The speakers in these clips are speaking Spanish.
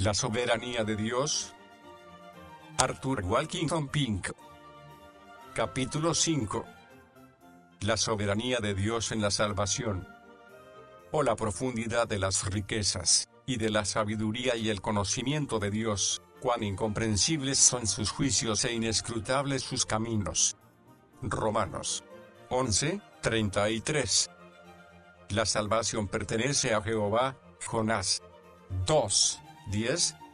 La soberanía de Dios. Arthur Walkington Pink. Capítulo 5. La soberanía de Dios en la salvación. Oh, la profundidad de las riquezas, y de la sabiduría y el conocimiento de Dios, cuán incomprensibles son sus juicios e inescrutables sus caminos. Romanos 11:33. La salvación pertenece a Jehová. Jonás 2:10.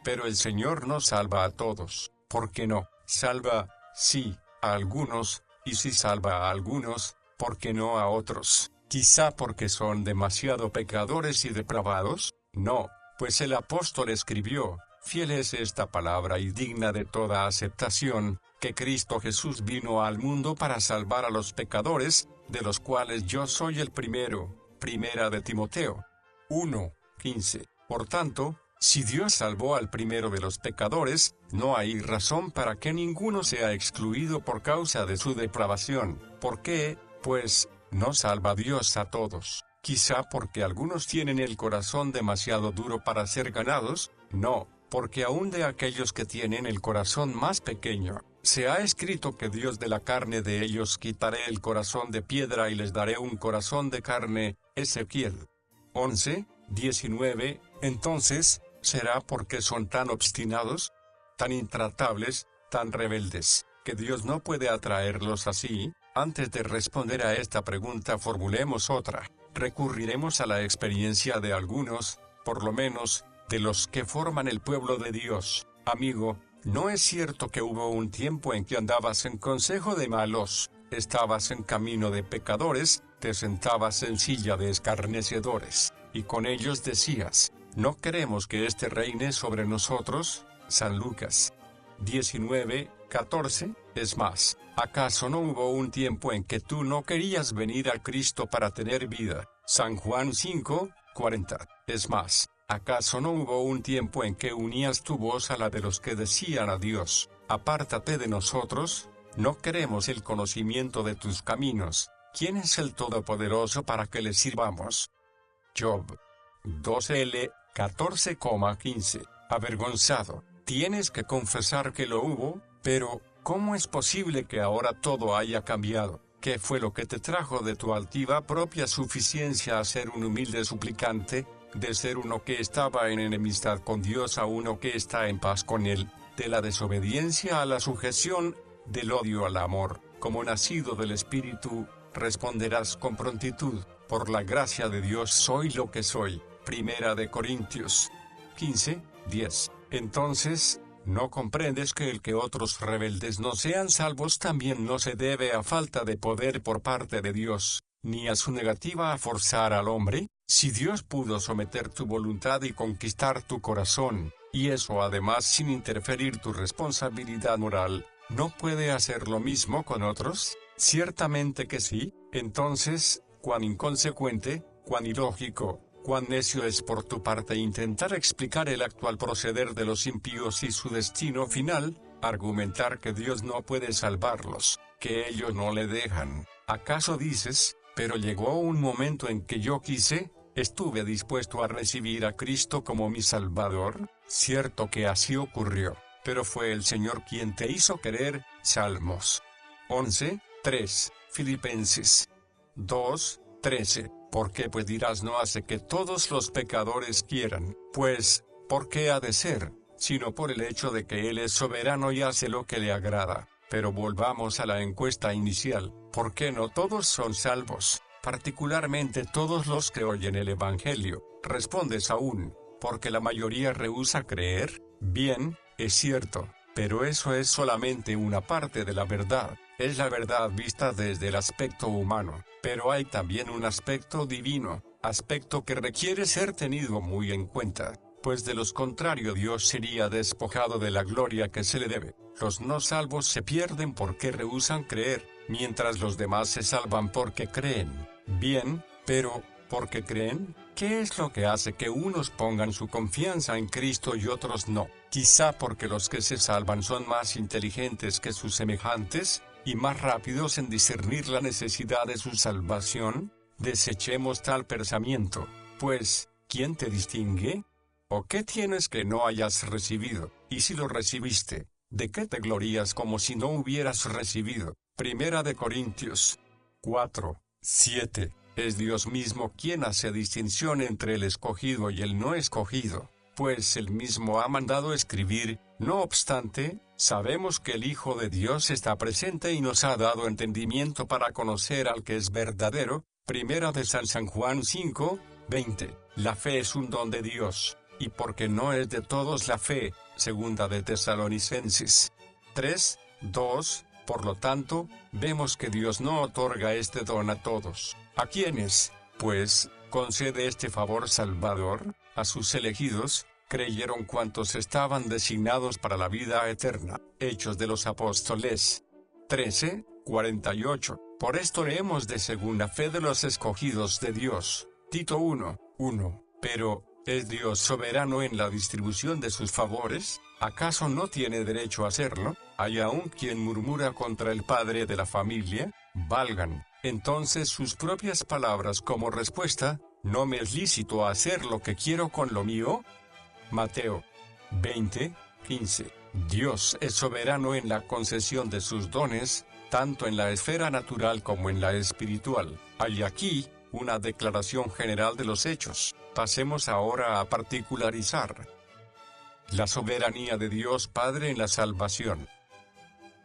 Pero el Señor no salva a todos. ¿Por qué no? Salva, sí, a algunos, y si salva a algunos, ¿por qué no a otros? ¿Quizá porque son demasiado pecadores y depravados? No, pues el apóstol escribió: fiel es esta palabra y digna de toda aceptación, que Cristo Jesús vino al mundo para salvar a los pecadores, de los cuales yo soy el primero. Primera de Timoteo 1:15. Por tanto, si Dios salvó al primero de los pecadores, no hay razón para que ninguno sea excluido por causa de su depravación. ¿Por qué, pues, no salva Dios a todos? ¿Quizá porque algunos tienen el corazón demasiado duro para ser ganados? No, porque aún de aquellos que tienen el corazón más pequeño, se ha escrito que Dios de la carne de ellos quitaré el corazón de piedra y les daré un corazón de carne. Ezequiel 11:19. Entonces, ¿será porque son tan obstinados, tan intratables, tan rebeldes, que Dios no puede atraerlos así? Antes de responder a esta pregunta, formulemos otra. Recurriremos a la experiencia de algunos, por lo menos, de los que forman el pueblo de Dios. Amigo, ¿no es cierto que hubo un tiempo en que andabas en consejo de malos, estabas en camino de pecadores, te sentabas en silla de escarnecedores, y con ellos decías: ¿no queremos que éste reine sobre nosotros? San Lucas 19:14. Es más, ¿acaso no hubo un tiempo en que tú no querías venir a Cristo para tener vida? San Juan 5:40. Es más, ¿acaso no hubo un tiempo en que unías tu voz a la de los que decían a Dios: apártate de nosotros? No queremos el conocimiento de tus caminos. ¿Quién es el Todopoderoso para que le sirvamos? Job 2L 14,15. Avergonzado, tienes que confesar que lo hubo, pero ¿cómo es posible que ahora todo haya cambiado? ¿Qué fue lo que te trajo de tu altiva propia suficiencia a ser un humilde suplicante, de ser uno que estaba en enemistad con Dios a uno que está en paz con Él, de la desobediencia a la sujeción, del odio al amor? Como nacido del Espíritu, responderás con prontitud: por la gracia de Dios soy lo que soy. Primera de Corintios 15:10. Entonces, ¿no comprendes que el que otros rebeldes no sean salvos también no se debe a falta de poder por parte de Dios, ni a su negativa a forzar al hombre? Si Dios pudo someter tu voluntad y conquistar tu corazón, y eso además sin interferir tu responsabilidad moral, ¿no puede hacer lo mismo con otros? Ciertamente que sí. Entonces, cuán inconsecuente, cuán ilógico, cuán necio es por tu parte intentar explicar el actual proceder de los impíos y su destino final, argumentar que Dios no puede salvarlos, que ellos no le dejan. ¿Acaso dices: pero llegó un momento en que yo quise, estuve dispuesto a recibir a Cristo como mi Salvador? Cierto que así ocurrió, pero fue el Señor quien te hizo querer. Salmos 11:3. Filipenses 2:13. ¿Por qué pues dirás no hace que todos los pecadores quieran? Pues, ¿por qué ha de ser? Sino por el hecho de que Él es soberano y hace lo que le agrada. Pero volvamos a la encuesta inicial: ¿por qué no todos son salvos? Particularmente todos los que oyen el Evangelio. Respondes aún: porque la mayoría rehúsa creer. Bien, es cierto, pero eso es solamente una parte de la verdad. Es la verdad vista desde el aspecto humano, pero hay también un aspecto divino, aspecto que requiere ser tenido muy en cuenta, pues de lo contrario Dios sería despojado de la gloria que se le debe. Los no salvos se pierden porque rehúsan creer, mientras los demás se salvan porque creen. Bien, pero, ¿por qué creen? ¿Qué es lo que hace que unos pongan su confianza en Cristo y otros no? Quizá porque los que se salvan son más inteligentes que sus semejantes, y más rápidos en discernir la necesidad de su salvación. Desechemos tal pensamiento, pues, ¿quién te distingue? ¿O qué tienes que no hayas recibido? Y si lo recibiste, ¿de qué te glorías como si no hubieras recibido? Primera de Corintios 4, 7. Es Dios mismo quien hace distinción entre el escogido y el no escogido, pues él mismo ha mandado escribir. No obstante, sabemos que el Hijo de Dios está presente y nos ha dado entendimiento para conocer al que es verdadero. Primera de San Juan 5, 20. La fe es un don de Dios, y porque no es de todos la fe. Segunda de Tesalonicenses 3, 2. Por lo tanto, vemos que Dios no otorga este don a todos. ¿A quiénes, pues, concede este favor salvador? A sus elegidos, creyeron cuantos estaban designados para la vida eterna. Hechos de los Apóstoles 13, 48. Por esto leemos de segunda fe de los escogidos de Dios. Tito 1, 1. Pero, ¿es Dios soberano en la distribución de sus favores? ¿Acaso no tiene derecho a hacerlo? ¿Hay aún quien murmura contra el padre de la familia? Valgan, entonces, sus propias palabras como respuesta: ¿no me es lícito hacer lo que quiero con lo mío? Mateo 20, 15. Dios es soberano en la concesión de sus dones, tanto en la esfera natural como en la espiritual. Hay aquí una declaración general de los hechos. Pasemos ahora a particularizar la soberanía de Dios Padre en la salvación.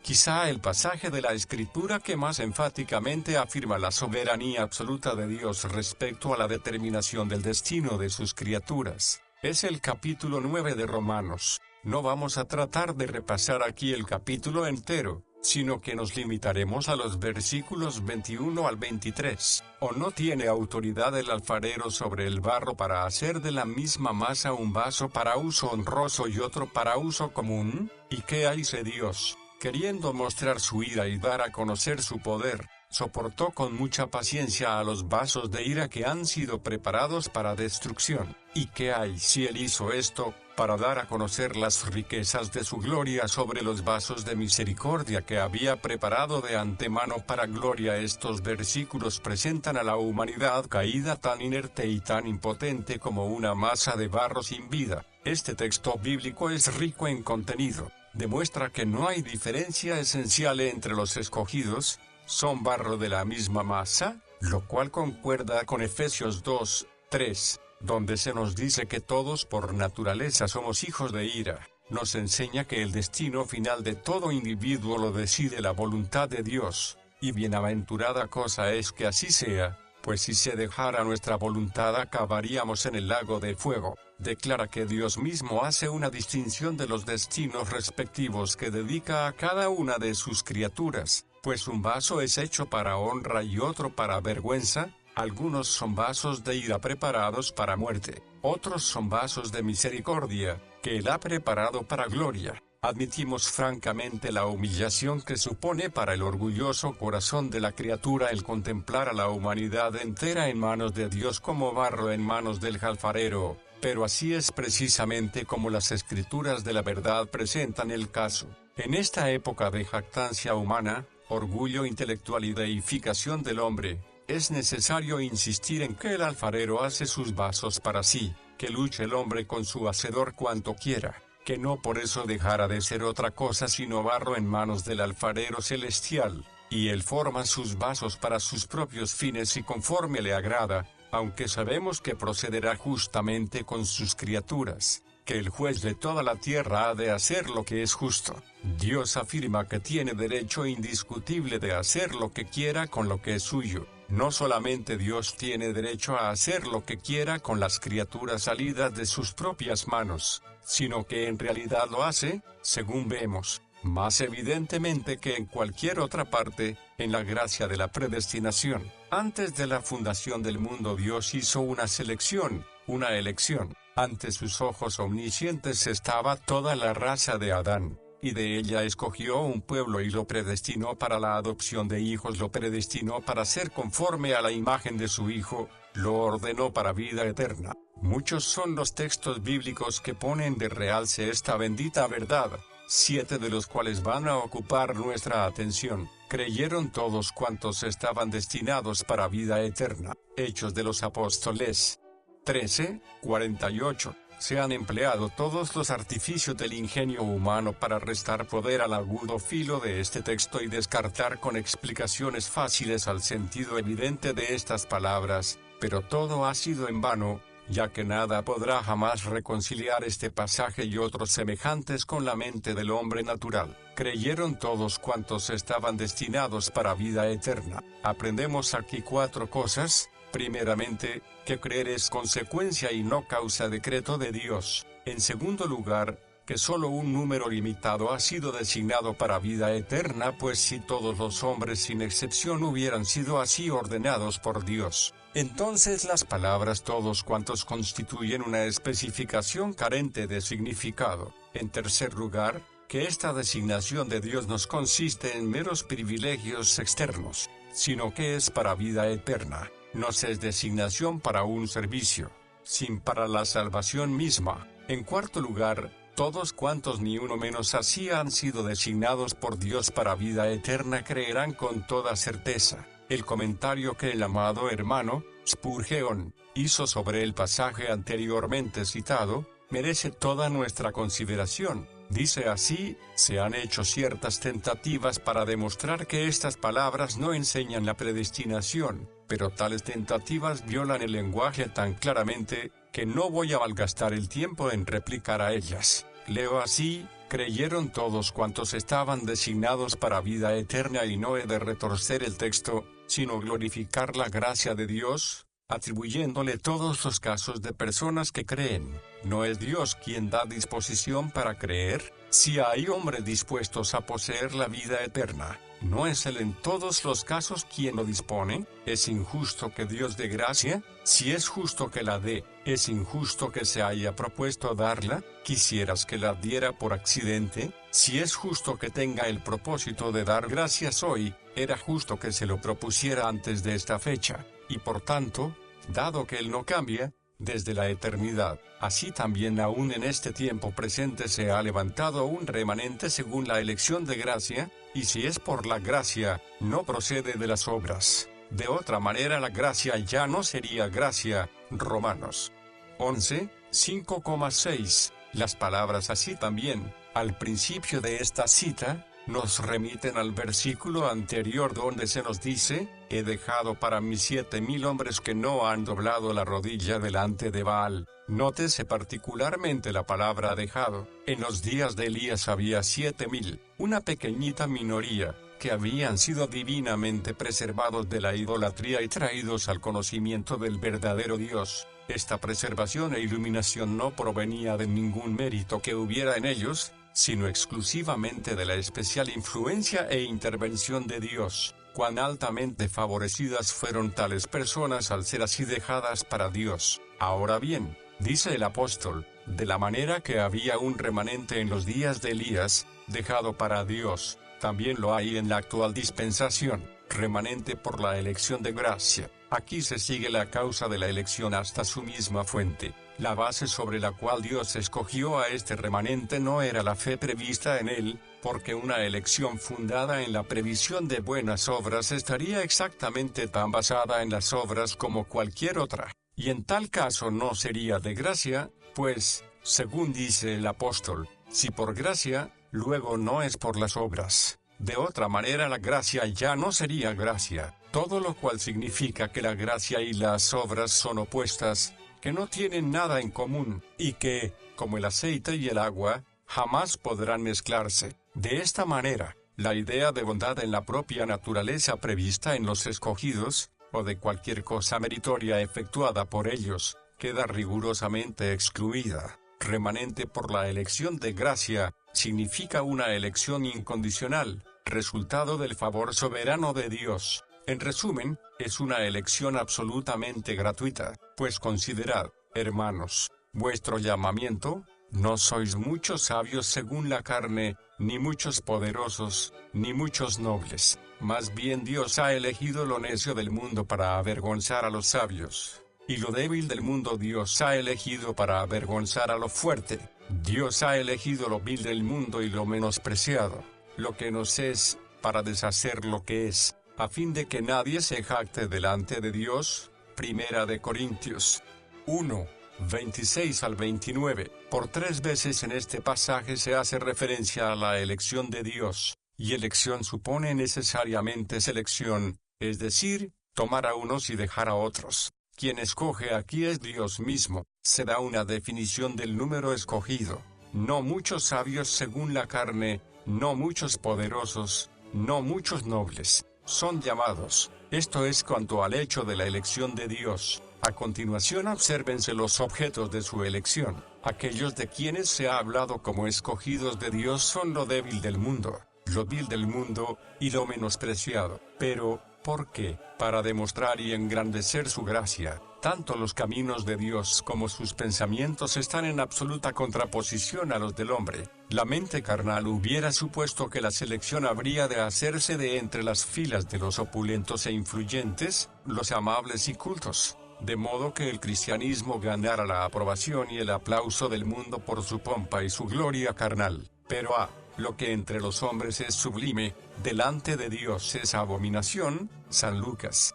Quizá el pasaje de la Escritura que más enfáticamente afirma la soberanía absoluta de Dios respecto a la determinación del destino de sus criaturas es el capítulo 9 de Romanos. No vamos a tratar de repasar aquí el capítulo entero, sino que nos limitaremos a los versículos 21 al 23. ¿O no tiene autoridad el alfarero sobre el barro para hacer de la misma masa un vaso para uso honroso y otro para uso común? ¿Y qué hace Dios? Queriendo mostrar su ira y dar a conocer su poder, soportó con mucha paciencia a los vasos de ira que han sido preparados para destrucción. ¿Y qué hay si él hizo esto? Para dar a conocer las riquezas de su gloria sobre los vasos de misericordia que había preparado de antemano para gloria. Estos versículos presentan a la humanidad caída tan inerte y tan impotente como una masa de barro sin vida. Este texto bíblico es rico en contenido. Demuestra que no hay diferencia esencial entre los escogidos. Son barro de la misma masa, lo cual concuerda con Efesios 2, 3. Donde se nos dice que todos por naturaleza somos hijos de ira. Nos enseña que el destino final de todo individuo lo decide la voluntad de Dios, y bienaventurada cosa es que así sea, pues si se dejara nuestra voluntad acabaríamos en el lago de fuego. Declara que Dios mismo hace una distinción de los destinos respectivos que dedica a cada una de sus criaturas, pues un vaso es hecho para honra y otro para vergüenza. Algunos son vasos de ira preparados para muerte, otros son vasos de misericordia, que Él ha preparado para gloria. Admitimos francamente la humillación que supone para el orgulloso corazón de la criatura el contemplar a la humanidad entera en manos de Dios como barro en manos del alfarero, pero así es precisamente como las Escrituras de la verdad presentan el caso. En esta época de jactancia humana, orgullo intelectual y deificación del hombre, es necesario insistir en que el alfarero hace sus vasos para sí, que luche el hombre con su hacedor cuanto quiera, que no por eso dejara de ser otra cosa sino barro en manos del alfarero celestial, y él forma sus vasos para sus propios fines y conforme le agrada, aunque sabemos que procederá justamente con sus criaturas, que el juez de toda la tierra ha de hacer lo que es justo. Dios afirma que tiene derecho indiscutible de hacer lo que quiera con lo que es suyo. No solamente Dios tiene derecho a hacer lo que quiera con las criaturas salidas de sus propias manos, sino que en realidad lo hace, según vemos, más evidentemente que en cualquier otra parte, en la gracia de la predestinación. Antes de la fundación del mundo Dios hizo una selección, una elección. Ante sus ojos omniscientes estaba toda la raza de Adán, y de ella escogió un pueblo y lo predestinó para la adopción de hijos, lo predestinó para ser conforme a la imagen de su Hijo, lo ordenó para vida eterna. Muchos son los textos bíblicos que ponen de realce esta bendita verdad, 7 de los cuales van a ocupar nuestra atención. Creyeron todos cuantos estaban destinados para vida eterna. Hechos de los Apóstoles 13, 48. Se han empleado todos los artificios del ingenio humano para restar poder al agudo filo de este texto y descartar con explicaciones fáciles al sentido evidente de estas palabras, pero todo ha sido en vano, ya que nada podrá jamás reconciliar este pasaje y otros semejantes con la mente del hombre natural. Creyeron todos cuantos estaban destinados para vida eterna. Aprendemos aquí 4 cosas. Primeramente, que creer es consecuencia y no causa decreto de Dios. En segundo lugar, que solo un número limitado ha sido designado para vida eterna, pues si todos los hombres sin excepción hubieran sido así ordenados por Dios, entonces las palabras todos cuantos constituyen una especificación carente de significado. En tercer lugar, que esta designación de Dios no consiste en meros privilegios externos, sino que es para vida eterna. No es designación para un servicio, sin para la salvación misma. En cuarto lugar, todos cuantos ni uno menos así han sido designados por Dios para vida eterna creerán con toda certeza. El comentario que el amado hermano Spurgeon hizo sobre el pasaje anteriormente citado, merece toda nuestra consideración. Dice así: se han hecho ciertas tentativas para demostrar que estas palabras no enseñan la predestinación, pero tales tentativas violan el lenguaje tan claramente, que no voy a malgastar el tiempo en replicar a ellas. Leo así: creyeron todos cuantos estaban designados para vida eterna, y no he de retorcer el texto, sino glorificar la gracia de Dios, atribuyéndole todos los casos de personas que creen. ¿No es Dios quien da disposición para creer? Si hay hombres dispuestos a poseer la vida eterna, ¿no es Él en todos los casos quien lo dispone? ¿Es injusto que Dios dé gracia? Si es justo que la dé, ¿es injusto que se haya propuesto darla? ¿Quisieras que la diera por accidente? Si es justo que tenga el propósito de dar gracias hoy, era justo que se lo propusiera antes de esta fecha, y por tanto, dado que Él no cambia, desde la eternidad, así también aún en este tiempo presente se ha levantado un remanente según la elección de gracia, y si es por la gracia, no procede de las obras. De otra manera la gracia ya no sería gracia. Romanos 11, 5,6. Las palabras así también, al principio de esta cita, nos remiten al versículo anterior donde se nos dice: he dejado para mí 7,000 hombres que no han doblado la rodilla delante de Baal. Nótese particularmente la palabra dejado. En los días de Elías había 7,000, una pequeñita minoría, que habían sido divinamente preservados de la idolatría y traídos al conocimiento del verdadero Dios. Esta preservación e iluminación no provenía de ningún mérito que hubiera en ellos, sino exclusivamente de la especial influencia e intervención de Dios. Cuán altamente favorecidas fueron tales personas al ser así dejadas para Dios. Ahora bien, dice el apóstol, de la manera que había un remanente en los días de Elías, dejado para Dios, también lo hay en la actual dispensación, remanente por la elección de gracia. Aquí se sigue la causa de la elección hasta su misma fuente. La base sobre la cual Dios escogió a este remanente no era la fe prevista en él, porque una elección fundada en la previsión de buenas obras estaría exactamente tan basada en las obras como cualquier otra, y en tal caso no sería de gracia, pues, según dice el apóstol, si por gracia, luego no es por las obras. De otra manera la gracia ya no sería gracia, todo lo cual significa que la gracia y las obras son opuestas, que no tienen nada en común, y que, como el aceite y el agua, jamás podrán mezclarse. De esta manera, la idea de bondad en la propia naturaleza prevista en los escogidos, o de cualquier cosa meritoria efectuada por ellos, queda rigurosamente excluida. Remanente por la elección de gracia, significa una elección incondicional, resultado del favor soberano de Dios. En resumen, es una elección absolutamente gratuita, pues considerad, hermanos, vuestro llamamiento: no sois muchos sabios según la carne, ni muchos poderosos, ni muchos nobles, más bien Dios ha elegido lo necio del mundo para avergonzar a los sabios, y lo débil del mundo Dios ha elegido para avergonzar a lo fuerte. Dios ha elegido lo vil del mundo y lo menospreciado, lo que nos es, para deshacer lo que es, a fin de que nadie se jacte delante de Dios. Primera de Corintios 1, 26 al 29. Por 3 veces en este pasaje se hace referencia a la elección de Dios, y elección supone necesariamente selección, es decir, tomar a unos y dejar a otros. Quien escoge aquí es Dios mismo. Se da una definición del número escogido. No muchos sabios según la carne, no muchos poderosos, no muchos nobles, son llamados. Esto es cuanto al hecho de la elección de Dios. A continuación obsérvense los objetos de su elección. Aquellos de quienes se ha hablado como escogidos de Dios son lo débil del mundo, lo vil del mundo, y lo menospreciado. Pero, ¿por qué? Para demostrar y engrandecer su gracia. Tanto los caminos de Dios como sus pensamientos están en absoluta contraposición a los del hombre. La mente carnal hubiera supuesto que la selección habría de hacerse de entre las filas de los opulentos e influyentes, los amables y cultos, de modo que el cristianismo ganara la aprobación y el aplauso del mundo por su pompa y su gloria carnal. Pero lo que entre los hombres es sublime, delante de Dios es abominación. San Lucas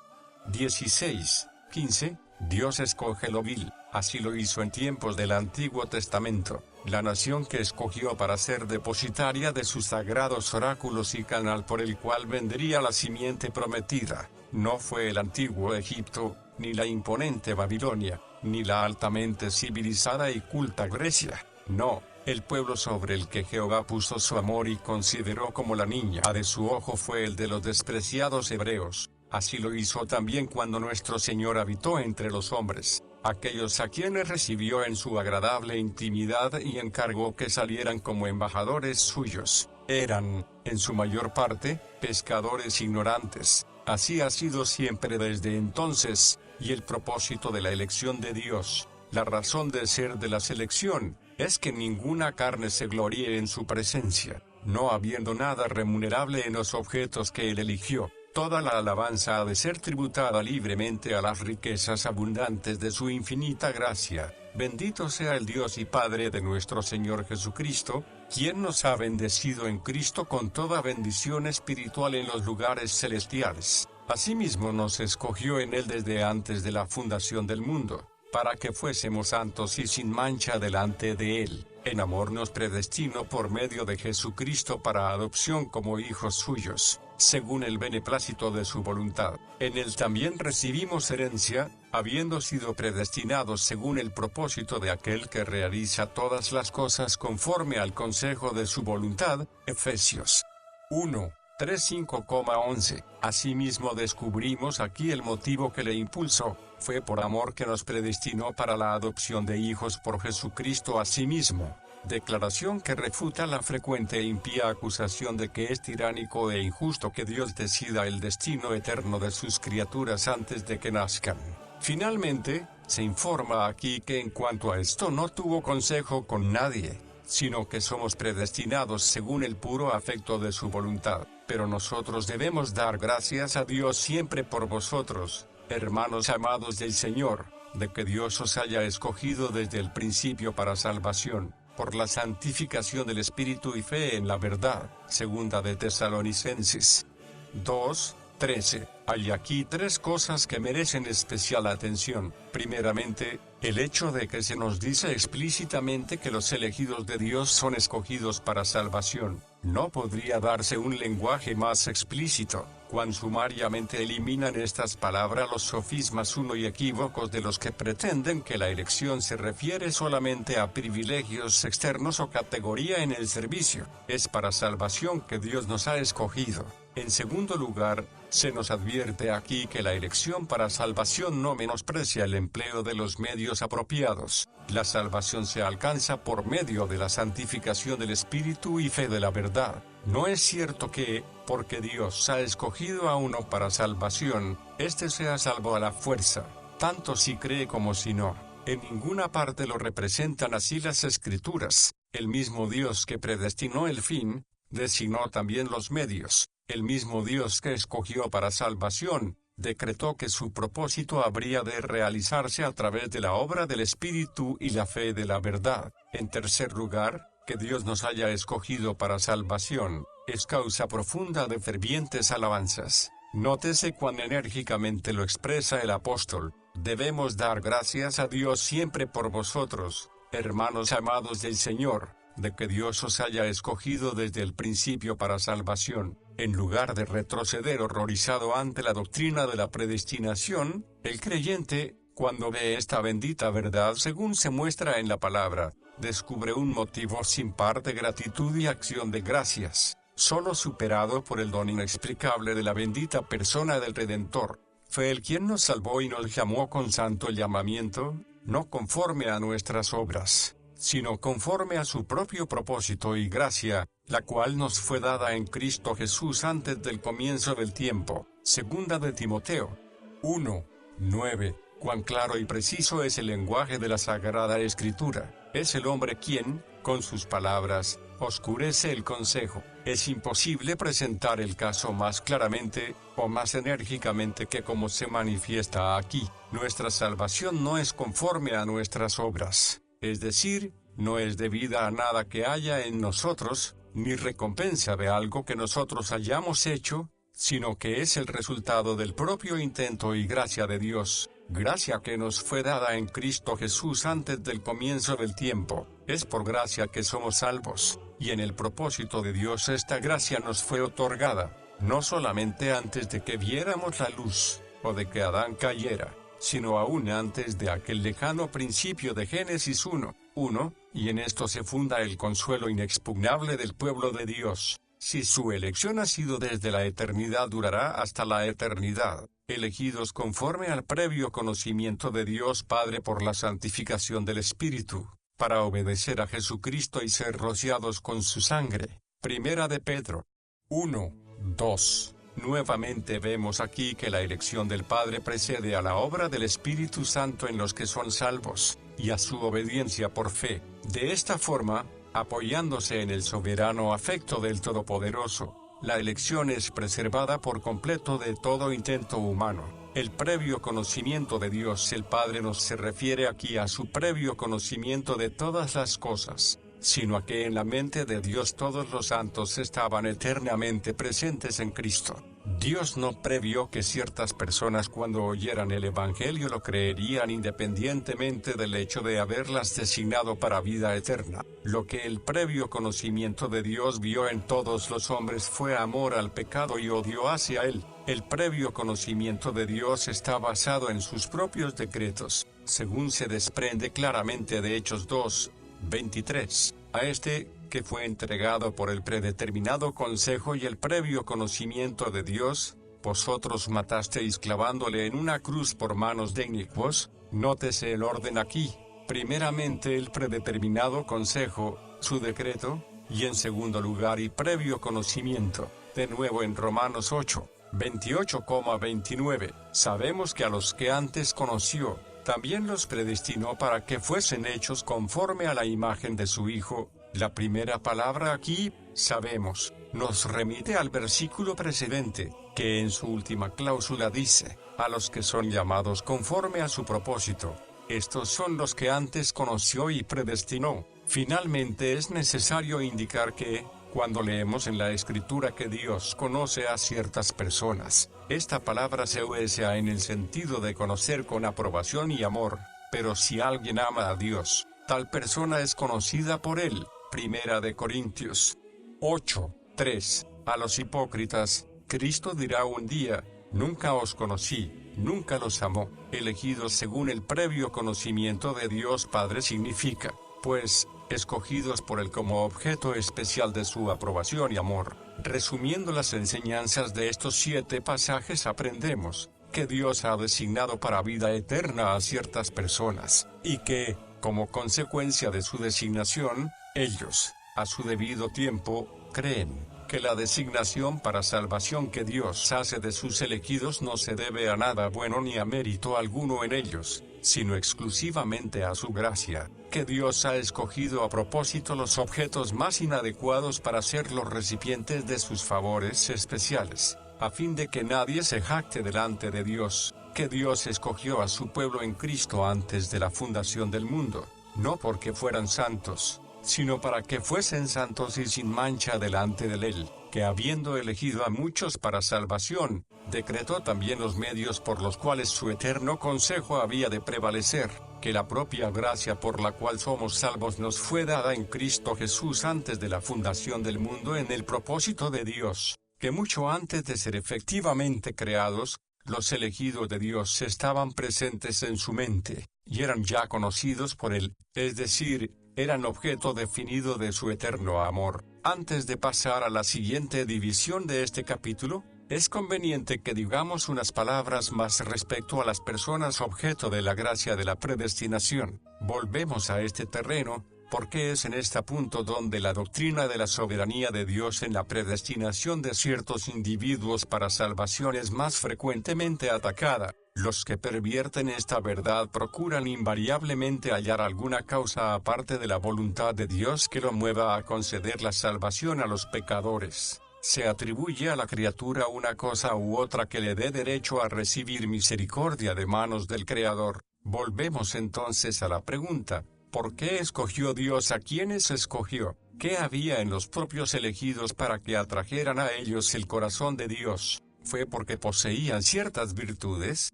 16:15. Dios escoge lo vil, así lo hizo en tiempos del Antiguo Testamento. La nación que escogió para ser depositaria de sus sagrados oráculos y canal por el cual vendría la simiente prometida, no fue el antiguo Egipto, ni la imponente Babilonia, ni la altamente civilizada y culta Grecia. No, el pueblo sobre el que Jehová puso su amor y consideró como la niña de su ojo fue el de los despreciados hebreos. Así lo hizo también cuando nuestro Señor habitó entre los hombres, aquellos a quienes recibió en su agradable intimidad y encargó que salieran como embajadores suyos. Eran, en su mayor parte, pescadores ignorantes. Así ha sido siempre desde entonces, y el propósito de la elección de Dios, la razón de ser de la selección, es que ninguna carne se gloríe en su presencia, no habiendo nada remunerable en los objetos que Él eligió. Toda la alabanza ha de ser tributada libremente a las riquezas abundantes de su infinita gracia. Bendito sea el Dios y Padre de nuestro Señor Jesucristo, quien nos ha bendecido en Cristo con toda bendición espiritual en los lugares celestiales. Asimismo nos escogió en Él desde antes de la fundación del mundo, para que fuésemos santos y sin mancha delante de Él. En amor nos predestinó por medio de Jesucristo para adopción como hijos suyos, según el beneplácito de su voluntad. En Él también recibimos herencia, habiendo sido predestinados según el propósito de aquel que realiza todas las cosas conforme al consejo de su voluntad. Efesios 1:3-5,11. Asimismo descubrimos aquí el motivo que le impulsó. Fue por amor que nos predestinó para la adopción de hijos por Jesucristo a sí mismo. Declaración que refuta la frecuente e impía acusación de que es tiránico e injusto que Dios decida el destino eterno de sus criaturas antes de que nazcan. Finalmente, se informa aquí que en cuanto a esto no tuvo consejo con nadie, sino que somos predestinados según el puro afecto de su voluntad. Pero nosotros debemos dar gracias a Dios siempre por vosotros, hermanos amados del Señor, de que Dios os haya escogido desde el principio para salvación, por la santificación del Espíritu y fe en la verdad. Segunda de Tesalonicenses 2:13. Hay aquí 3 cosas que merecen especial atención. Primeramente, el hecho de que se nos dice explícitamente que los elegidos de Dios son escogidos para salvación. No podría darse un lenguaje más explícito. Cuán sumariamente eliminan estas palabras los sofismas y equívocos de los que pretenden que la elección se refiere solamente a privilegios externos o categoría en el servicio. Es para salvación que Dios nos ha escogido. En segundo lugar, se nos advierte aquí que la elección para salvación no menosprecia el empleo de los medios apropiados. La salvación se alcanza por medio de la santificación del Espíritu y fe de la verdad. No es cierto que, porque Dios ha escogido a uno para salvación, éste sea salvo a la fuerza, tanto si cree como si no. En ninguna parte lo representan así las Escrituras. El mismo Dios que predestinó el fin, designó también los medios. El mismo Dios que escogió para salvación, decretó que su propósito habría de realizarse a través de la obra del Espíritu y la fe de la verdad. En tercer lugar, que Dios nos haya escogido para salvación, es causa profunda de fervientes alabanzas. Nótese cuán enérgicamente lo expresa el apóstol. Debemos dar gracias a Dios siempre por vosotros, hermanos amados del Señor, de que Dios os haya escogido desde el principio para salvación, en lugar de retroceder horrorizado ante la doctrina de la predestinación. El creyente, cuando ve esta bendita verdad según se muestra en la palabra, descubre un motivo sin par de gratitud y acción de gracias, solo superado por el don inexplicable de la bendita persona del Redentor. Fue Él quien nos salvó y nos llamó con santo llamamiento, no conforme a nuestras obras, sino conforme a su propio propósito y gracia, la cual nos fue dada en Cristo Jesús antes del comienzo del tiempo. Segunda de Timoteo 1:9. Cuán claro y preciso es el lenguaje de la Sagrada Escritura. Es el hombre quien, con sus palabras, oscurece el consejo. Es imposible presentar el caso más claramente, o más enérgicamente que como se manifiesta aquí. Nuestra salvación no es conforme a nuestras obras, es decir, no es debida a nada que haya en nosotros, ni recompensa de algo que nosotros hayamos hecho, sino que es el resultado del propio intento y gracia de Dios, gracia que nos fue dada en Cristo Jesús antes del comienzo del tiempo. Es por gracia que somos salvos, y en el propósito de Dios esta gracia nos fue otorgada, no solamente antes de que viéramos la luz, o de que Adán cayera, sino aún antes de aquel lejano principio de Génesis 1:1, y en esto se funda el consuelo inexpugnable del pueblo de Dios. Si su elección ha sido desde la eternidad, durará hasta la eternidad, elegidos conforme al previo conocimiento de Dios Padre por la santificación del Espíritu, para obedecer a Jesucristo y ser rociados con su sangre. Primera de Pedro 1:2. Nuevamente vemos aquí que la elección del Padre precede a la obra del Espíritu Santo en los que son salvos, y a su obediencia por fe. De esta forma, apoyándose en el soberano afecto del Todopoderoso, la elección es preservada por completo de todo intento humano. El previo conocimiento de Dios el Padre no se refiere aquí a su previo conocimiento de todas las cosas, sino a que en la mente de Dios todos los santos estaban eternamente presentes en Cristo. Dios no previó que ciertas personas cuando oyeran el Evangelio lo creerían independientemente del hecho de haberlas designado para vida eterna. Lo que el previo conocimiento de Dios vio en todos los hombres fue amor al pecado y odio hacia él. El previo conocimiento de Dios está basado en sus propios decretos, según se desprende claramente de Hechos 2:23. A este, que fue entregado por el predeterminado consejo y el previo conocimiento de Dios, vosotros matasteis clavándole en una cruz por manos de inicuos. Nótese el orden aquí: primeramente el predeterminado consejo, su decreto, y en segundo lugar y previo conocimiento. De nuevo en Romanos 8:28-29, sabemos que a los que antes conoció, también los predestinó para que fuesen hechos conforme a la imagen de su Hijo. La primera palabra aquí, sabemos, nos remite al versículo precedente, que en su última cláusula dice, a los que son llamados conforme a su propósito. Estos son los que antes conoció y predestinó. Finalmente es necesario indicar que, cuando leemos en la Escritura que Dios conoce a ciertas personas, esta palabra se usa en el sentido de conocer con aprobación y amor, pero si alguien ama a Dios, tal persona es conocida por Él. Primera de Corintios 8:3. A los hipócritas, Cristo dirá un día, nunca os conocí, nunca los amó. Elegidos según el previo conocimiento de Dios Padre significa, pues, escogidos por Él como objeto especial de su aprobación y amor. Resumiendo las enseñanzas de estos 7 pasajes, aprendemos que Dios ha designado para vida eterna a ciertas personas, y que, como consecuencia de su designación, ellos, a su debido tiempo, creen que la designación para salvación que Dios hace de sus elegidos no se debe a nada bueno ni a mérito alguno en ellos, sino exclusivamente a su gracia, que Dios ha escogido a propósito los objetos más inadecuados para ser los recipientes de sus favores especiales, a fin de que nadie se jacte delante de Dios, que Dios escogió a su pueblo en Cristo antes de la fundación del mundo, no porque fueran santos, sino para que fuesen santos y sin mancha delante de él, que habiendo elegido a muchos para salvación, decretó también los medios por los cuales su eterno consejo había de prevalecer, que la propia gracia por la cual somos salvos nos fue dada en Cristo Jesús antes de la fundación del mundo en el propósito de Dios, que mucho antes de ser efectivamente creados, los elegidos de Dios estaban presentes en su mente, y eran ya conocidos por él, es decir, eran objeto definido de su eterno amor. Antes de pasar a la siguiente división de este capítulo, es conveniente que digamos unas palabras más respecto a las personas objeto de la gracia de la predestinación. Volvemos a este terreno, porque es en este punto donde la doctrina de la soberanía de Dios en la predestinación de ciertos individuos para salvación es más frecuentemente atacada. Los que pervierten esta verdad procuran invariablemente hallar alguna causa aparte de la voluntad de Dios que lo mueva a conceder la salvación a los pecadores. Se atribuye a la criatura una cosa u otra que le dé derecho a recibir misericordia de manos del Creador. Volvemos entonces a la pregunta: ¿por qué escogió Dios a quienes escogió? ¿Qué había en los propios elegidos para que atrajeran a ellos el corazón de Dios? ¿Fue porque poseían ciertas virtudes?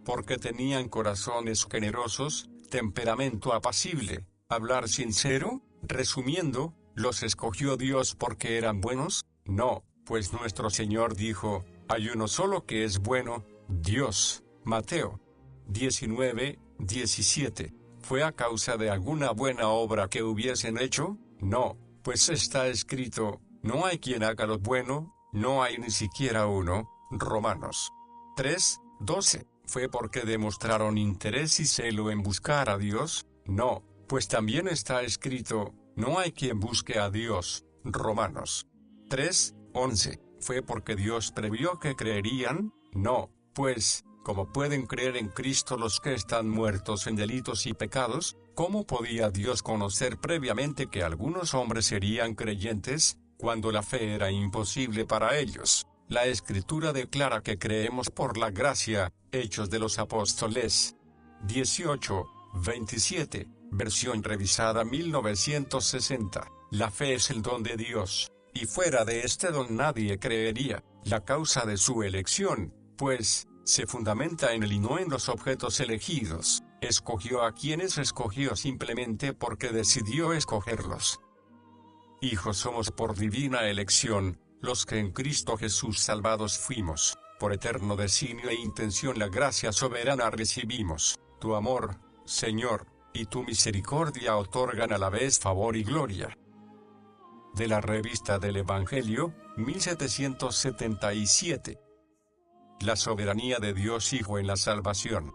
¿Porque tenían corazones generosos, temperamento apacible, hablar sincero? Resumiendo, ¿los escogió Dios porque eran buenos? No, pues nuestro Señor dijo: hay uno solo que es bueno, Dios. Mateo 19:17. ¿Fue a causa de alguna buena obra que hubiesen hecho? No, pues está escrito: no hay quien haga lo bueno, no hay ni siquiera uno. Romanos 3:12. ¿Fue porque demostraron interés y celo en buscar a Dios? No, pues también está escrito: no hay quien busque a Dios. Romanos 3:11. ¿Fue porque Dios previó que creerían? No, pues, ¿cómo pueden creer en Cristo los que están muertos en delitos y pecados? ¿Cómo podía Dios conocer previamente que algunos hombres serían creyentes, cuando la fe era imposible para ellos? La Escritura declara que creemos por la gracia. Hechos de los Apóstoles 18:27, versión revisada 1960. La fe es el don de Dios, y fuera de este don nadie creería. La causa de su elección, pues, se fundamenta en él y no en los objetos elegidos. Escogió a quienes escogió simplemente porque decidió escogerlos. Hijos somos por divina elección, los que en Cristo Jesús salvados fuimos. Por eterno designio e intención la gracia soberana recibimos. Tu amor, Señor, y tu misericordia otorgan a la vez favor y gloria. De la Revista del Evangelio, 1777. La soberanía de Dios Hijo en la salvación.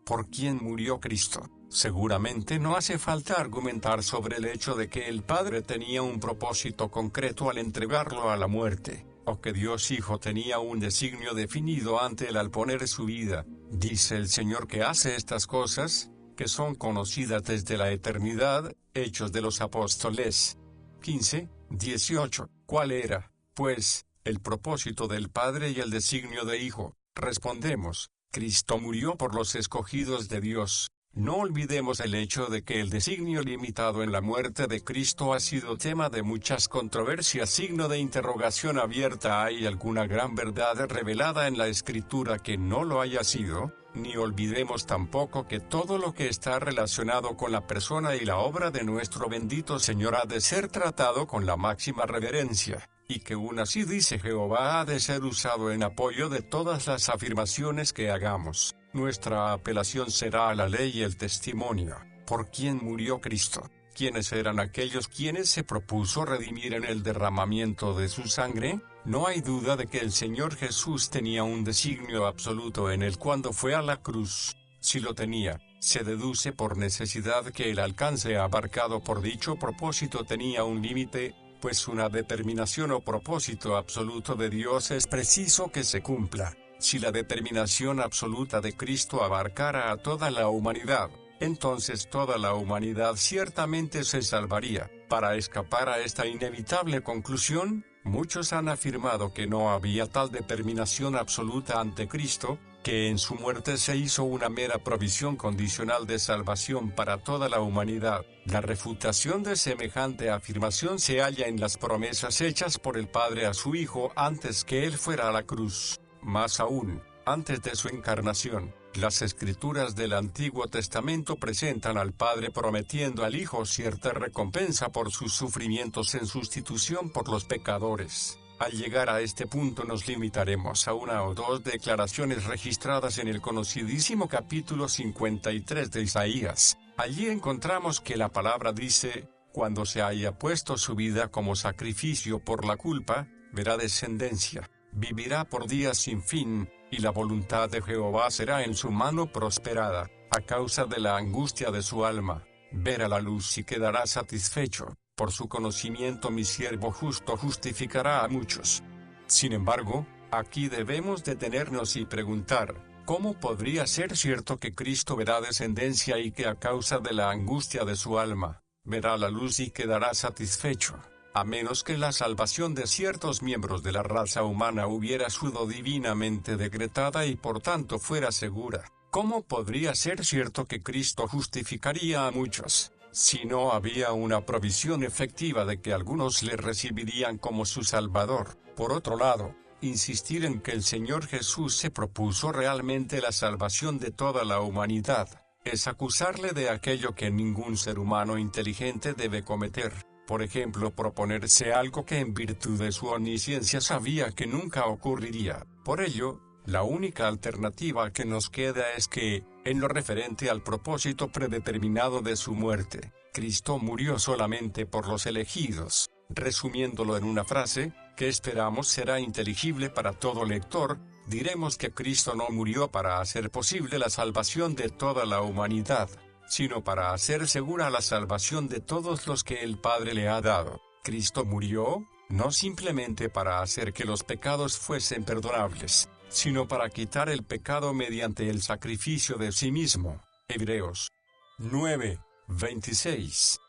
¿Por quién murió Cristo? Seguramente no hace falta argumentar sobre el hecho de que el Padre tenía un propósito concreto al entregarlo a la muerte, o que Dios Hijo tenía un designio definido ante él al poner su vida. Dice el Señor que hace estas cosas, que son conocidas desde la eternidad. Hechos de los Apóstoles 15:18. ¿Cuál era, pues, el propósito del Padre y el designio de Hijo? Respondemos: Cristo murió por los escogidos de Dios. No olvidemos el hecho de que el designio limitado en la muerte de Cristo ha sido tema de muchas controversias. Signo de interrogación abierta. ¿Hay alguna gran verdad revelada en la Escritura que no lo haya sido? Ni olvidemos tampoco que todo lo que está relacionado con la persona y la obra de nuestro bendito Señor ha de ser tratado con la máxima reverencia, y que un así dice Jehová ha de ser usado en apoyo de todas las afirmaciones que hagamos. Nuestra apelación será a la ley y el testimonio. ¿Por quién murió Cristo? ¿Quiénes eran aquellos quienes se propuso redimir en el derramamiento de su sangre? No hay duda de que el Señor Jesús tenía un designio absoluto en él cuando fue a la cruz. Si lo tenía, se deduce por necesidad que el alcance abarcado por dicho propósito tenía un límite, pues una determinación o propósito absoluto de Dios es preciso que se cumpla. Si la determinación absoluta de Cristo abarcara a toda la humanidad, entonces toda la humanidad ciertamente se salvaría. Para escapar a esta inevitable conclusión, muchos han afirmado que no había tal determinación absoluta ante Cristo, que en su muerte se hizo una mera provisión condicional de salvación para toda la humanidad. La refutación de semejante afirmación se halla en las promesas hechas por el Padre a su Hijo antes que Él fuera a la cruz. Más aún, antes de su encarnación, las Escrituras del Antiguo Testamento presentan al Padre prometiendo al Hijo cierta recompensa por sus sufrimientos en sustitución por los pecadores. Al llegar a este punto nos limitaremos a una o dos declaraciones registradas en el conocidísimo capítulo 53 de Isaías. Allí encontramos que la palabra dice: cuando se haya puesto su vida como sacrificio por la culpa, verá descendencia, vivirá por días sin fin, y la voluntad de Jehová será en su mano prosperada, a causa de la angustia de su alma. Verá la luz y quedará satisfecho. Por su conocimiento mi siervo justo justificará a muchos. Sin embargo, aquí debemos detenernos y preguntar: ¿cómo podría ser cierto que Cristo verá descendencia y que a causa de la angustia de su alma, verá la luz y quedará satisfecho? A menos que la salvación de ciertos miembros de la raza humana hubiera sido divinamente decretada y por tanto fuera segura, ¿cómo podría ser cierto que Cristo justificaría a muchos, si no había una provisión efectiva de que algunos le recibirían como su Salvador? Por otro lado, insistir en que el Señor Jesús se propuso realmente la salvación de toda la humanidad es acusarle de aquello que ningún ser humano inteligente debe cometer. Por ejemplo, proponerse algo que en virtud de su omnisciencia sabía que nunca ocurriría. Por ello, la única alternativa que nos queda es que, en lo referente al propósito predeterminado de su muerte, Cristo murió solamente por los elegidos. Resumiéndolo en una frase, que esperamos será inteligible para todo lector, diremos que Cristo no murió para hacer posible la salvación de toda la humanidad, sino para hacer segura la salvación de todos los que el Padre le ha dado. Cristo murió, no simplemente para hacer que los pecados fuesen perdonables, sino para quitar el pecado mediante el sacrificio de sí mismo. Hebreos 9:26.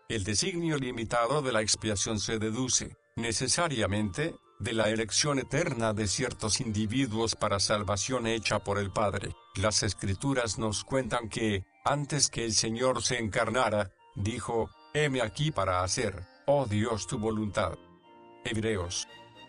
El designio limitado de la expiación se deduce, necesariamente, de la elección eterna de ciertos individuos para salvación hecha por el Padre. Las Escrituras nos cuentan que, antes que el Señor se encarnara, dijo: heme aquí para hacer, oh Dios, tu voluntad. Hebreos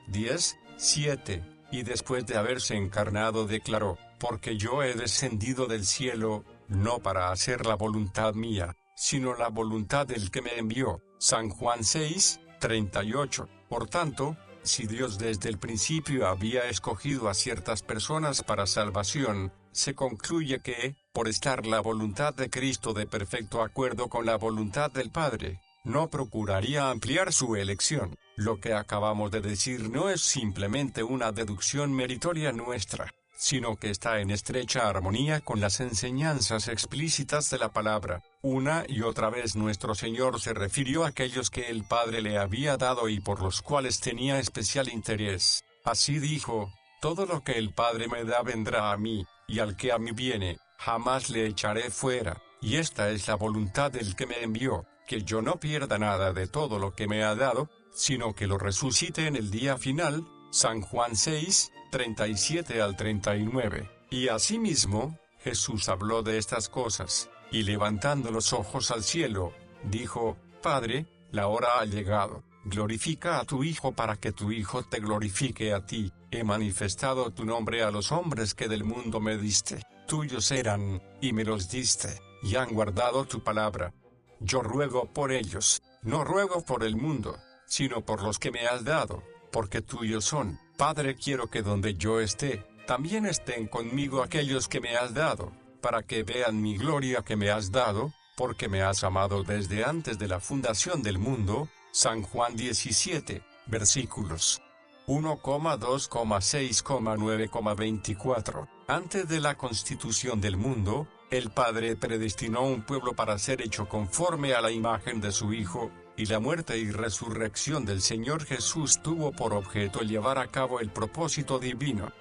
10:7. Y después de haberse encarnado declaró: porque yo he descendido del cielo, no para hacer la voluntad mía, sino la voluntad del que me envió. San Juan 6:38. Por tanto, si Dios desde el principio había escogido a ciertas personas para salvación, se concluye que, por estar la voluntad de Cristo de perfecto acuerdo con la voluntad del Padre, no procuraría ampliar su elección. Lo que acabamos de decir no es simplemente una deducción meritoria nuestra, sino que está en estrecha armonía con las enseñanzas explícitas de la palabra. Una y otra vez nuestro Señor se refirió a aquellos que el Padre le había dado y por los cuales tenía especial interés. Así dijo: todo lo que el Padre me da vendrá a mí, y al que a mí viene, jamás le echaré fuera. Y esta es la voluntad del que me envió, que yo no pierda nada de todo lo que me ha dado, sino que lo resucite en el día final. San Juan 6:37-39. Y asimismo, Jesús habló de estas cosas, y levantando los ojos al cielo, dijo: Padre, la hora ha llegado, glorifica a tu Hijo para que tu Hijo te glorifique a ti. He manifestado tu nombre a los hombres que del mundo me diste, tuyos eran, y me los diste, y han guardado tu palabra. Yo ruego por ellos, no ruego por el mundo, sino por los que me has dado, porque tuyos son. Padre, quiero que donde yo esté, también estén conmigo aquellos que me has dado, para que vean mi gloria que me has dado, porque me has amado desde antes de la fundación del mundo. San Juan 17, versículos 1, 2, 6, 9, 24. Antes de la constitución del mundo, el Padre predestinó un pueblo para ser hecho conforme a la imagen de su Hijo, y la muerte y resurrección del Señor Jesús tuvo por objeto llevar a cabo el propósito divino.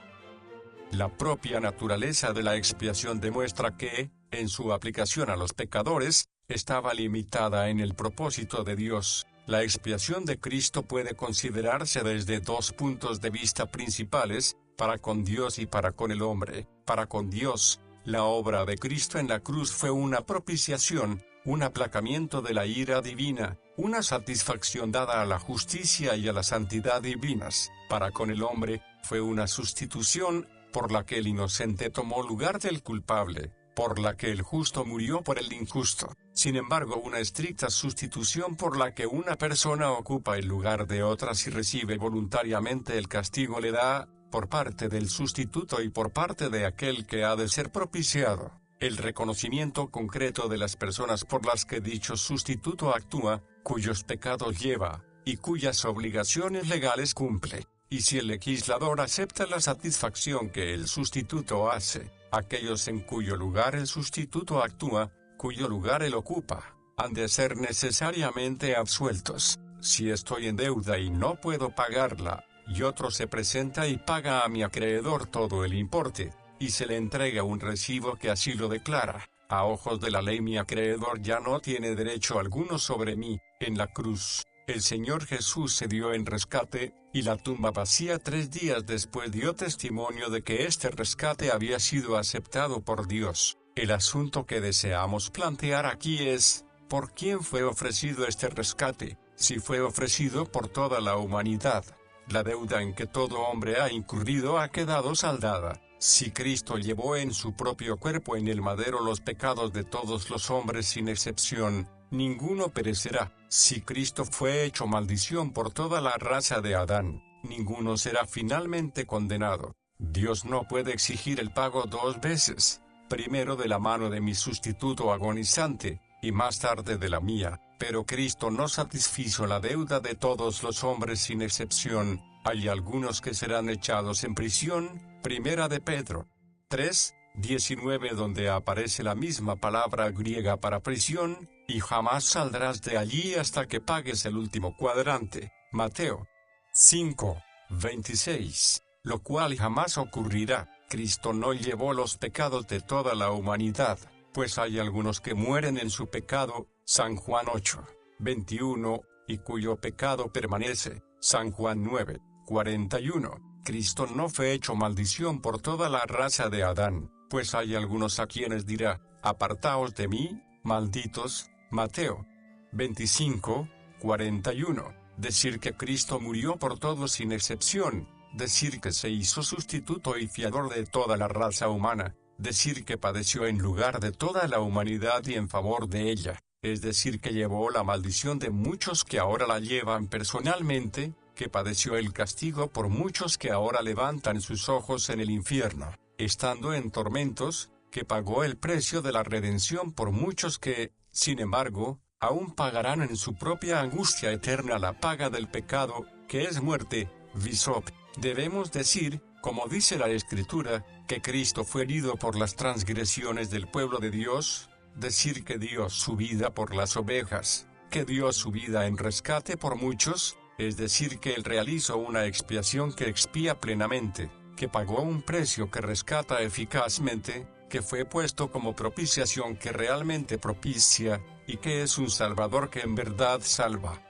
La propia naturaleza de la expiación demuestra que, en su aplicación a los pecadores, estaba limitada en el propósito de Dios. La expiación de Cristo puede considerarse desde dos puntos de vista principales. para con Dios y para con el hombre, para con Dios. La obra de Cristo en la cruz fue una propiciación, un aplacamiento de la ira divina, una satisfacción dada a la justicia y a la santidad divinas. Para con el hombre, fue una sustitución, por la que el inocente tomó lugar del culpable, por la que el justo murió por el injusto. Sin embargo, una estricta sustitución por la que una persona ocupa el lugar de otras y recibe voluntariamente el castigo le da, por parte del sustituto y por parte de aquel que ha de ser propiciado, el reconocimiento concreto de las personas por las que dicho sustituto actúa, cuyos pecados lleva, y cuyas obligaciones legales cumple. Y si el legislador acepta la satisfacción que el sustituto hace, aquellos en cuyo lugar el sustituto actúa, cuyo lugar él ocupa, han de ser necesariamente absueltos. Si estoy en deuda y no puedo pagarla, y otro se presenta y paga a mi acreedor todo el importe, y se le entrega un recibo que así lo declara, a ojos de la ley mi acreedor ya no tiene derecho alguno sobre mí. En la cruz, el Señor Jesús se dio en rescate, y la tumba vacía 3 días después dio testimonio de que este rescate había sido aceptado por Dios. El asunto que deseamos plantear aquí es, ¿por quién fue ofrecido este rescate? Si fue ofrecido por toda la humanidad, la deuda en que todo hombre ha incurrido ha quedado saldada. Si Cristo llevó en su propio cuerpo en el madero los pecados de todos los hombres sin excepción, ninguno perecerá. Si Cristo fue hecho maldición por toda la raza de Adán, ninguno será finalmente condenado. Dios no puede exigir el pago 2 veces, primero de la mano de mi sustituto agonizante, y más tarde de la mía, pero Cristo no satisfizo la deuda de todos los hombres sin excepción. Hay algunos que serán echados en prisión, primera de Pedro 3:19, donde aparece la misma palabra griega para prisión, y jamás saldrás de allí hasta que pagues el último cuadrante, Mateo 5:26, lo cual jamás ocurrirá. Cristo no llevó los pecados de toda la humanidad, pues hay algunos que mueren en su pecado, San Juan 8:21, y cuyo pecado permanece, San Juan 9:41. Cristo no fue hecho maldición por toda la raza de Adán, pues hay algunos a quienes dirá, apartaos de mí, malditos, Mateo 25:41. Decir que Cristo murió por todos sin excepción, decir que se hizo sustituto y fiador de toda la raza humana, decir que padeció en lugar de toda la humanidad y en favor de ella, es decir que llevó la maldición de muchos que ahora la llevan personalmente, que padeció el castigo por muchos que ahora levantan sus ojos en el infierno, estando en tormentos, que pagó el precio de la redención por muchos que, sin embargo, aún pagarán en su propia angustia eterna la paga del pecado, que es muerte, visop. Debemos decir, como dice la Escritura, que Cristo fue herido por las transgresiones del pueblo de Dios, decir que dio su vida por las ovejas, que dio su vida en rescate por muchos, es decir que Él realizó una expiación que expía plenamente, que pagó un precio que rescata eficazmente, que fue puesto como propiciación que realmente propicia, y que es un Salvador que en verdad salva.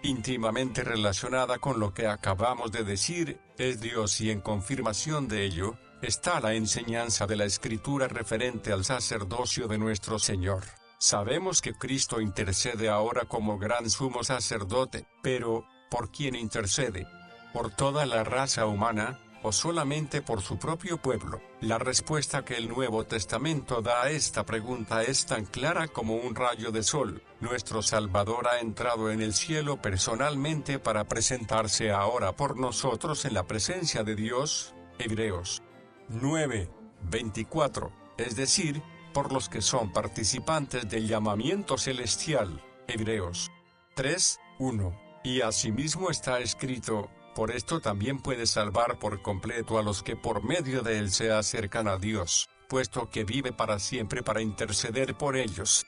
Íntimamente relacionada con lo que acabamos de decir, es Dios, y en confirmación de ello, está la enseñanza de la Escritura referente al sacerdocio de nuestro Señor. Sabemos que Cristo intercede ahora como gran sumo sacerdote, pero, ¿por quién intercede? ¿Por toda la raza humana, o solamente por su propio pueblo? La respuesta que el Nuevo Testamento da a esta pregunta es tan clara como un rayo de sol. Nuestro Salvador ha entrado en el cielo personalmente para presentarse ahora por nosotros en la presencia de Dios. Hebreos 9:24, es decir, por los que son participantes del llamamiento celestial. Hebreos 3:1. Y asimismo está escrito, por esto también puede salvar por completo a los que por medio de él se acercan a Dios, puesto que vive para siempre para interceder por ellos.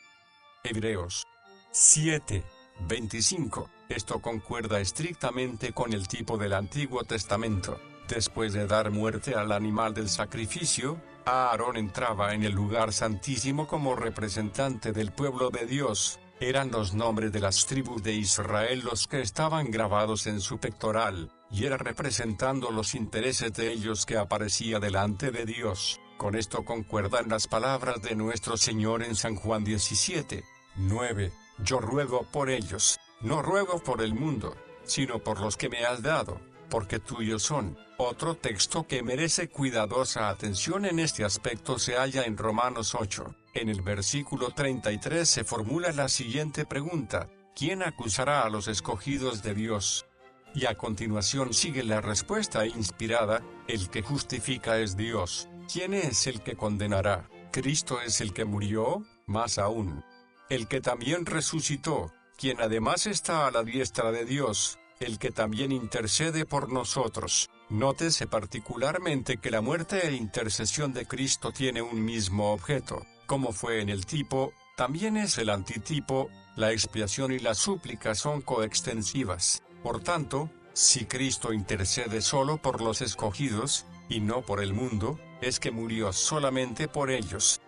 Hebreos 7:25. Esto concuerda estrictamente con el tipo del Antiguo Testamento. Después de dar muerte al animal del sacrificio, Aarón entraba en el lugar santísimo como representante del pueblo de Dios. Eran los nombres de las tribus de Israel los que estaban grabados en su pectoral. y era representando los intereses de ellos que aparecía delante de Dios. Con esto concuerdan las palabras de nuestro Señor en San Juan 17:9. Yo ruego por ellos, no ruego por el mundo, sino por los que me has dado, porque tuyos son. Otro texto que merece cuidadosa atención en este aspecto se halla en Romanos 8. En el versículo 33 se formula la siguiente pregunta: ¿quién acusará a los escogidos de Dios? Y a continuación sigue la respuesta inspirada: el que justifica es Dios. ¿Quién es el que condenará? Cristo es el que murió, más aún, el que también resucitó, quien además está a la diestra de Dios, el que también intercede por nosotros. Nótese particularmente que la muerte e intercesión de Cristo tiene un mismo objeto. Como fue en el tipo, también es el antitipo. La expiación y la súplica son coextensivas. Por tanto, si Cristo intercede solo por los escogidos, y no por el mundo, es que murió solamente por ellos.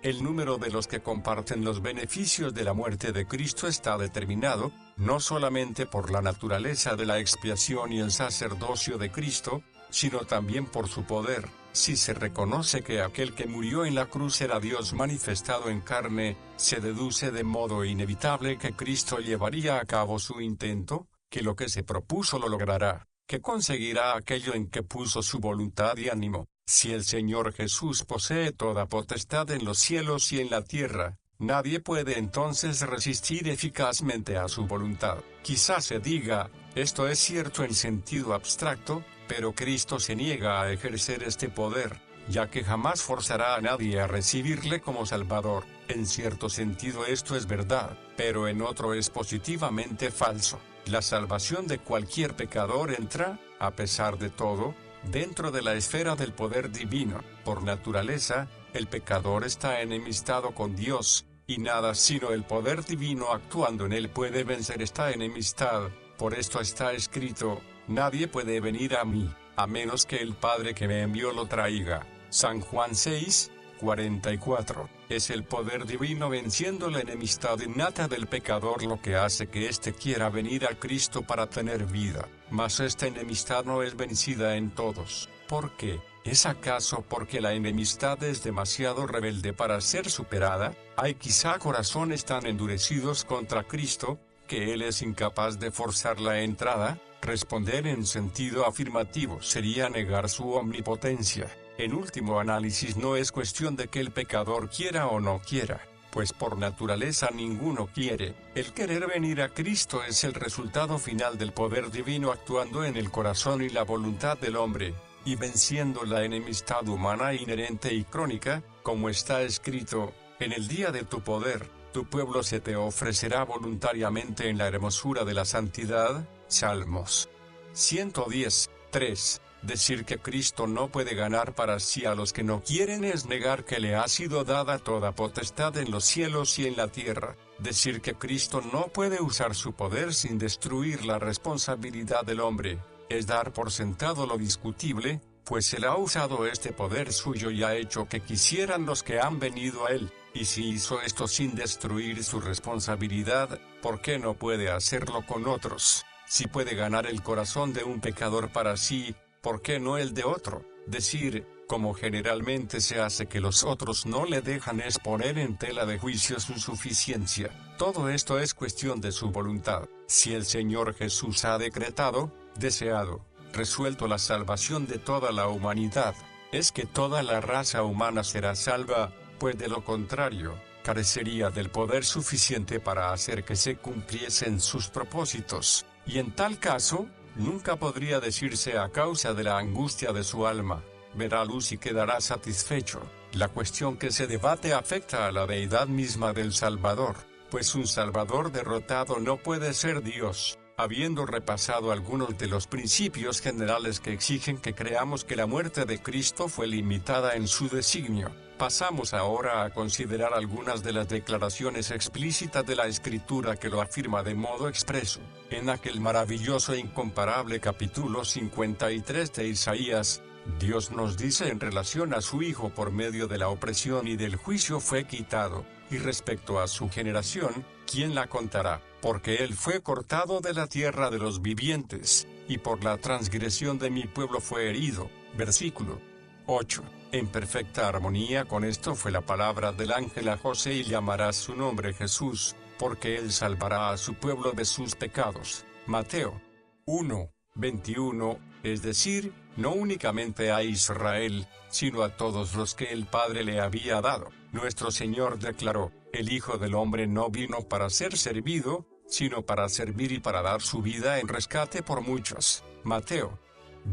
El número de los que comparten los beneficios de la muerte de Cristo está determinado, no solamente por la naturaleza de la expiación y el sacerdocio de Cristo, sino también por su poder. Si se reconoce que aquel que murió en la cruz era Dios manifestado en carne, se deduce de modo inevitable que Cristo llevaría a cabo su intento, que lo que se propuso lo logrará, que conseguirá aquello en que puso su voluntad y ánimo. Si el Señor Jesús posee toda potestad en los cielos y en la tierra, nadie puede entonces resistir eficazmente a su voluntad. Quizás se diga, esto es cierto en sentido abstracto, pero Cristo se niega a ejercer este poder, ya que jamás forzará a nadie a recibirle como Salvador. En cierto sentido esto es verdad, pero en otro es positivamente falso. La salvación de cualquier pecador entra, a pesar de todo, dentro de la esfera del poder divino. Por naturaleza, el pecador está enemistado con Dios, y nada sino el poder divino actuando en él puede vencer esta enemistad. Por esto está escrito, nadie puede venir a mí, a menos que el Padre que me envió lo traiga. San Juan 6:44. Es el poder divino venciendo la enemistad innata del pecador lo que hace que éste quiera venir a Cristo para tener vida. Mas esta enemistad no es vencida en todos. ¿Por qué? ¿Es acaso porque la enemistad es demasiado rebelde para ser superada? ¿Hay quizá corazones tan endurecidos contra Cristo, que Él es incapaz de forzar la entrada? Responder en sentido afirmativo sería negar su omnipotencia. En último análisis no es cuestión de que el pecador quiera o no quiera, pues por naturaleza ninguno quiere. El querer venir a Cristo es el resultado final del poder divino actuando en el corazón y la voluntad del hombre, y venciendo la enemistad humana inherente y crónica, como está escrito, en el día de tu poder, tu pueblo se te ofrecerá voluntariamente en la hermosura de la santidad. Salmos 110:3. Decir que Cristo no puede ganar para sí a los que no quieren es negar que le ha sido dada toda potestad en los cielos y en la tierra. Decir que Cristo no puede usar su poder sin destruir la responsabilidad del hombre, es dar por sentado lo discutible, pues Él ha usado este poder suyo y ha hecho que quisieran los que han venido a Él. Y si hizo esto sin destruir su responsabilidad, ¿por qué no puede hacerlo con otros? Si puede ganar el corazón de un pecador para sí, ¿por qué no el de otro? Decir, como generalmente se hace, que los otros no le dejan es poner en tela de juicio su suficiencia. Todo esto es cuestión de su voluntad. Si el Señor Jesús ha decretado, deseado, resuelto la salvación de toda la humanidad, es que toda la raza humana será salva, pues de lo contrario, carecería del poder suficiente para hacer que se cumpliesen sus propósitos, y en tal caso, nunca podría decirse a causa de la angustia de su alma, verá luz y quedará satisfecho. La cuestión que se debate afecta a la deidad misma del Salvador, pues un Salvador derrotado no puede ser Dios. Habiendo repasado algunos de los principios generales que exigen que creamos que la muerte de Cristo fue limitada en su designio, pasamos ahora a considerar algunas de las declaraciones explícitas de la Escritura que lo afirma de modo expreso. En aquel maravilloso e incomparable capítulo 53 de Isaías, Dios nos dice en relación a su Hijo: por medio de la opresión y del juicio fue quitado, y respecto a su generación, ¿quién la contará? Porque él fue cortado de la tierra de los vivientes, y por la transgresión de mi pueblo fue herido. Versículo 8. En perfecta armonía con esto fue la palabra del ángel a José, y llamará su nombre Jesús, porque él salvará a su pueblo de sus pecados. Mateo 1:21, es decir, no únicamente a Israel, sino a todos los que el Padre le había dado. Nuestro Señor declaró: el Hijo del Hombre no vino para ser servido, sino para servir y para dar su vida en rescate por muchos. Mateo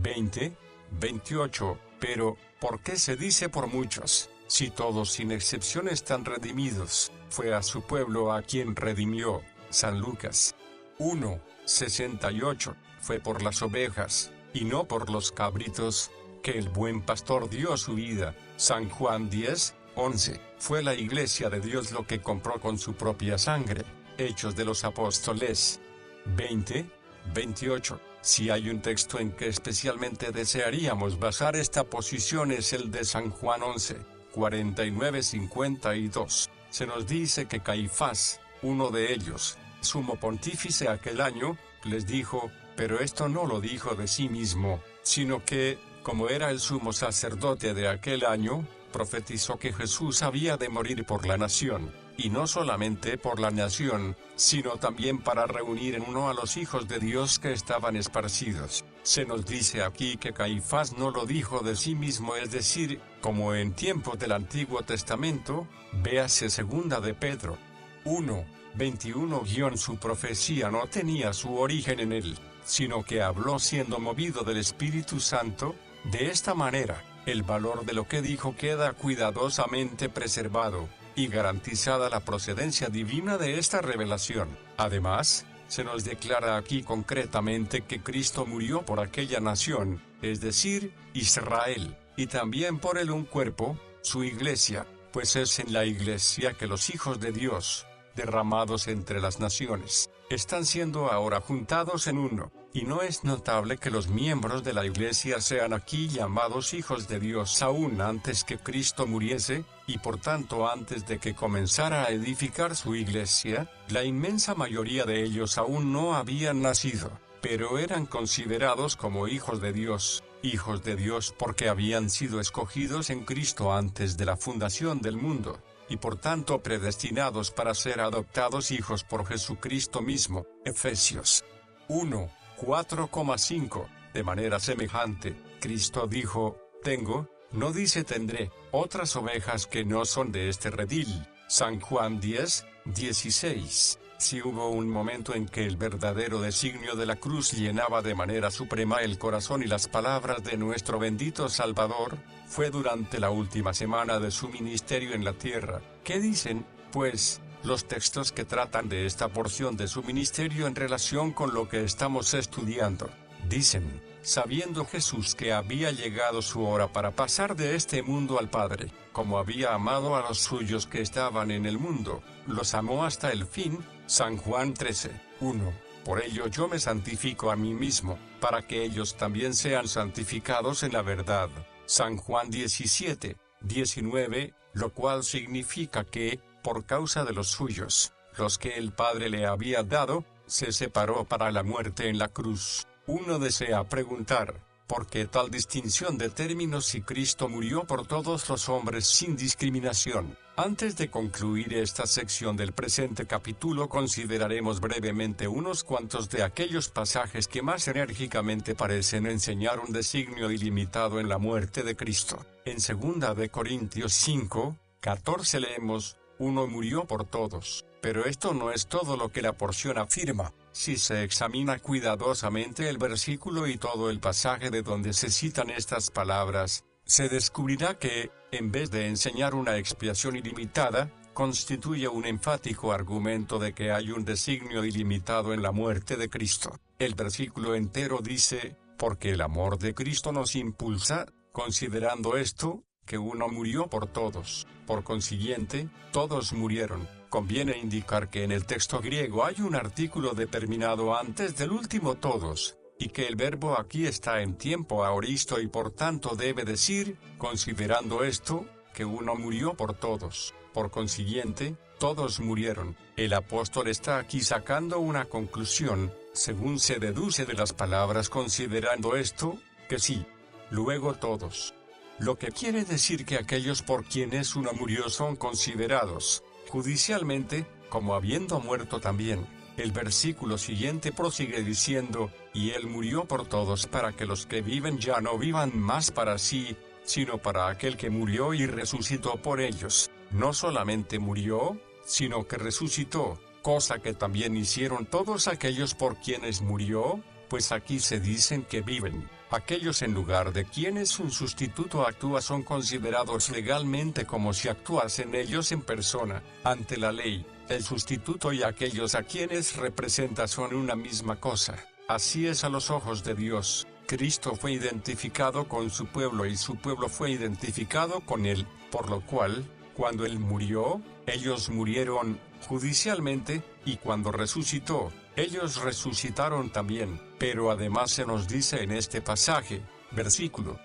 20:28. Pero, ¿por qué se dice por muchos? Si todos sin excepción están redimidos, fue a su pueblo a quien redimió. San Lucas 1:68. Fue por las ovejas, y no por los cabritos, que el buen pastor dio su vida. San Juan 10:11. Fue la iglesia de Dios lo que compró con su propia sangre. Hechos de los Apóstoles 20:28. Si hay un texto en que especialmente desearíamos basar esta posición, es el de San Juan 11:49-52. Se nos dice que Caifás, uno de ellos, sumo pontífice aquel año, les dijo: pero esto no lo dijo de sí mismo, sino que, como era el sumo sacerdote de aquel año, profetizó que Jesús había de morir por la nación, y no solamente por la nación, sino también para reunir en uno a los hijos de Dios que estaban esparcidos. Se nos dice aquí que Caifás no lo dijo de sí mismo, es decir, como en tiempos del Antiguo Testamento, véase segunda de Pedro 1:21. Su profecía no tenía su origen en él, sino que habló siendo movido del Espíritu Santo. De esta manera, el valor de lo que dijo queda cuidadosamente preservado, y garantizada la procedencia divina de esta revelación. Además, se nos declara aquí concretamente que Cristo murió por aquella nación, es decir, Israel, y también por él un cuerpo, su iglesia, pues es en la iglesia que los hijos de Dios, derramados entre las naciones, están siendo ahora juntados en uno. Y no es notable que los miembros de la iglesia sean aquí llamados hijos de Dios aún antes que Cristo muriese, y por tanto antes de que comenzara a edificar su iglesia, la inmensa mayoría de ellos aún no habían nacido, pero eran considerados como hijos de Dios porque habían sido escogidos en Cristo antes de la fundación del mundo, y por tanto predestinados para ser adoptados hijos por Jesucristo mismo. Efesios 1:4,5. De manera semejante, Cristo dijo: tengo, no dice tendré, otras ovejas que no son de este redil. San Juan 10:16. Si hubo un momento en que el verdadero designio de la cruz llenaba de manera suprema el corazón y las palabras de nuestro bendito Salvador, fue durante la última semana de su ministerio en la tierra. ¿Qué dicen, pues, los textos que tratan de esta porción de su ministerio en relación con lo que estamos estudiando? Dicen: sabiendo Jesús que había llegado su hora para pasar de este mundo al Padre, como había amado a los suyos que estaban en el mundo, los amó hasta el fin. San Juan 13:1. Por ello yo me santifico a mí mismo, para que ellos también sean santificados en la verdad. San Juan 17:19, lo cual significa que, por causa de los suyos, los que el Padre le había dado, se separó para la muerte en la cruz. Uno desea preguntar: ¿por qué tal distinción de términos si Cristo murió por todos los hombres sin discriminación? Antes de concluir esta sección del presente capítulo, consideraremos brevemente unos cuantos de aquellos pasajes que más enérgicamente parecen enseñar un designio ilimitado en la muerte de Cristo. En 2 de Corintios 5:14 leemos: uno murió por todos. Pero esto no es todo lo que la porción afirma. Si se examina cuidadosamente el versículo y todo el pasaje de donde se citan estas palabras, se descubrirá que, en vez de enseñar una expiación ilimitada, constituye un enfático argumento de que hay un designio ilimitado en la muerte de Cristo. El versículo entero dice: porque el amor de Cristo nos impulsa, considerando esto, que uno murió por todos. Por consiguiente, todos murieron. Conviene indicar que en el texto griego hay un artículo determinado antes del último todos, y que el verbo aquí está en tiempo aoristo y por tanto debe decir, considerando esto, que uno murió por todos. Por consiguiente, todos murieron. El apóstol está aquí sacando una conclusión, según se deduce de las palabras considerando esto, que sí. Luego todos. Lo que quiere decir que aquellos por quienes uno murió son considerados, judicialmente, como habiendo muerto también. El versículo siguiente prosigue diciendo, y él murió por todos para que los que viven ya no vivan más para sí, sino para aquel que murió y resucitó por ellos. No solamente murió, sino que resucitó, cosa que también hicieron todos aquellos por quienes murió, pues aquí se dicen que viven. Aquellos en lugar de quienes un sustituto actúa son considerados legalmente como si actuasen ellos en persona, ante la ley. El sustituto y aquellos a quienes representa son una misma cosa. Así es a los ojos de Dios. Cristo fue identificado con su pueblo y su pueblo fue identificado con él, por lo cual, cuando él murió, ellos murieron judicialmente, y cuando resucitó, ellos resucitaron también. Pero además se nos dice en este pasaje, versículo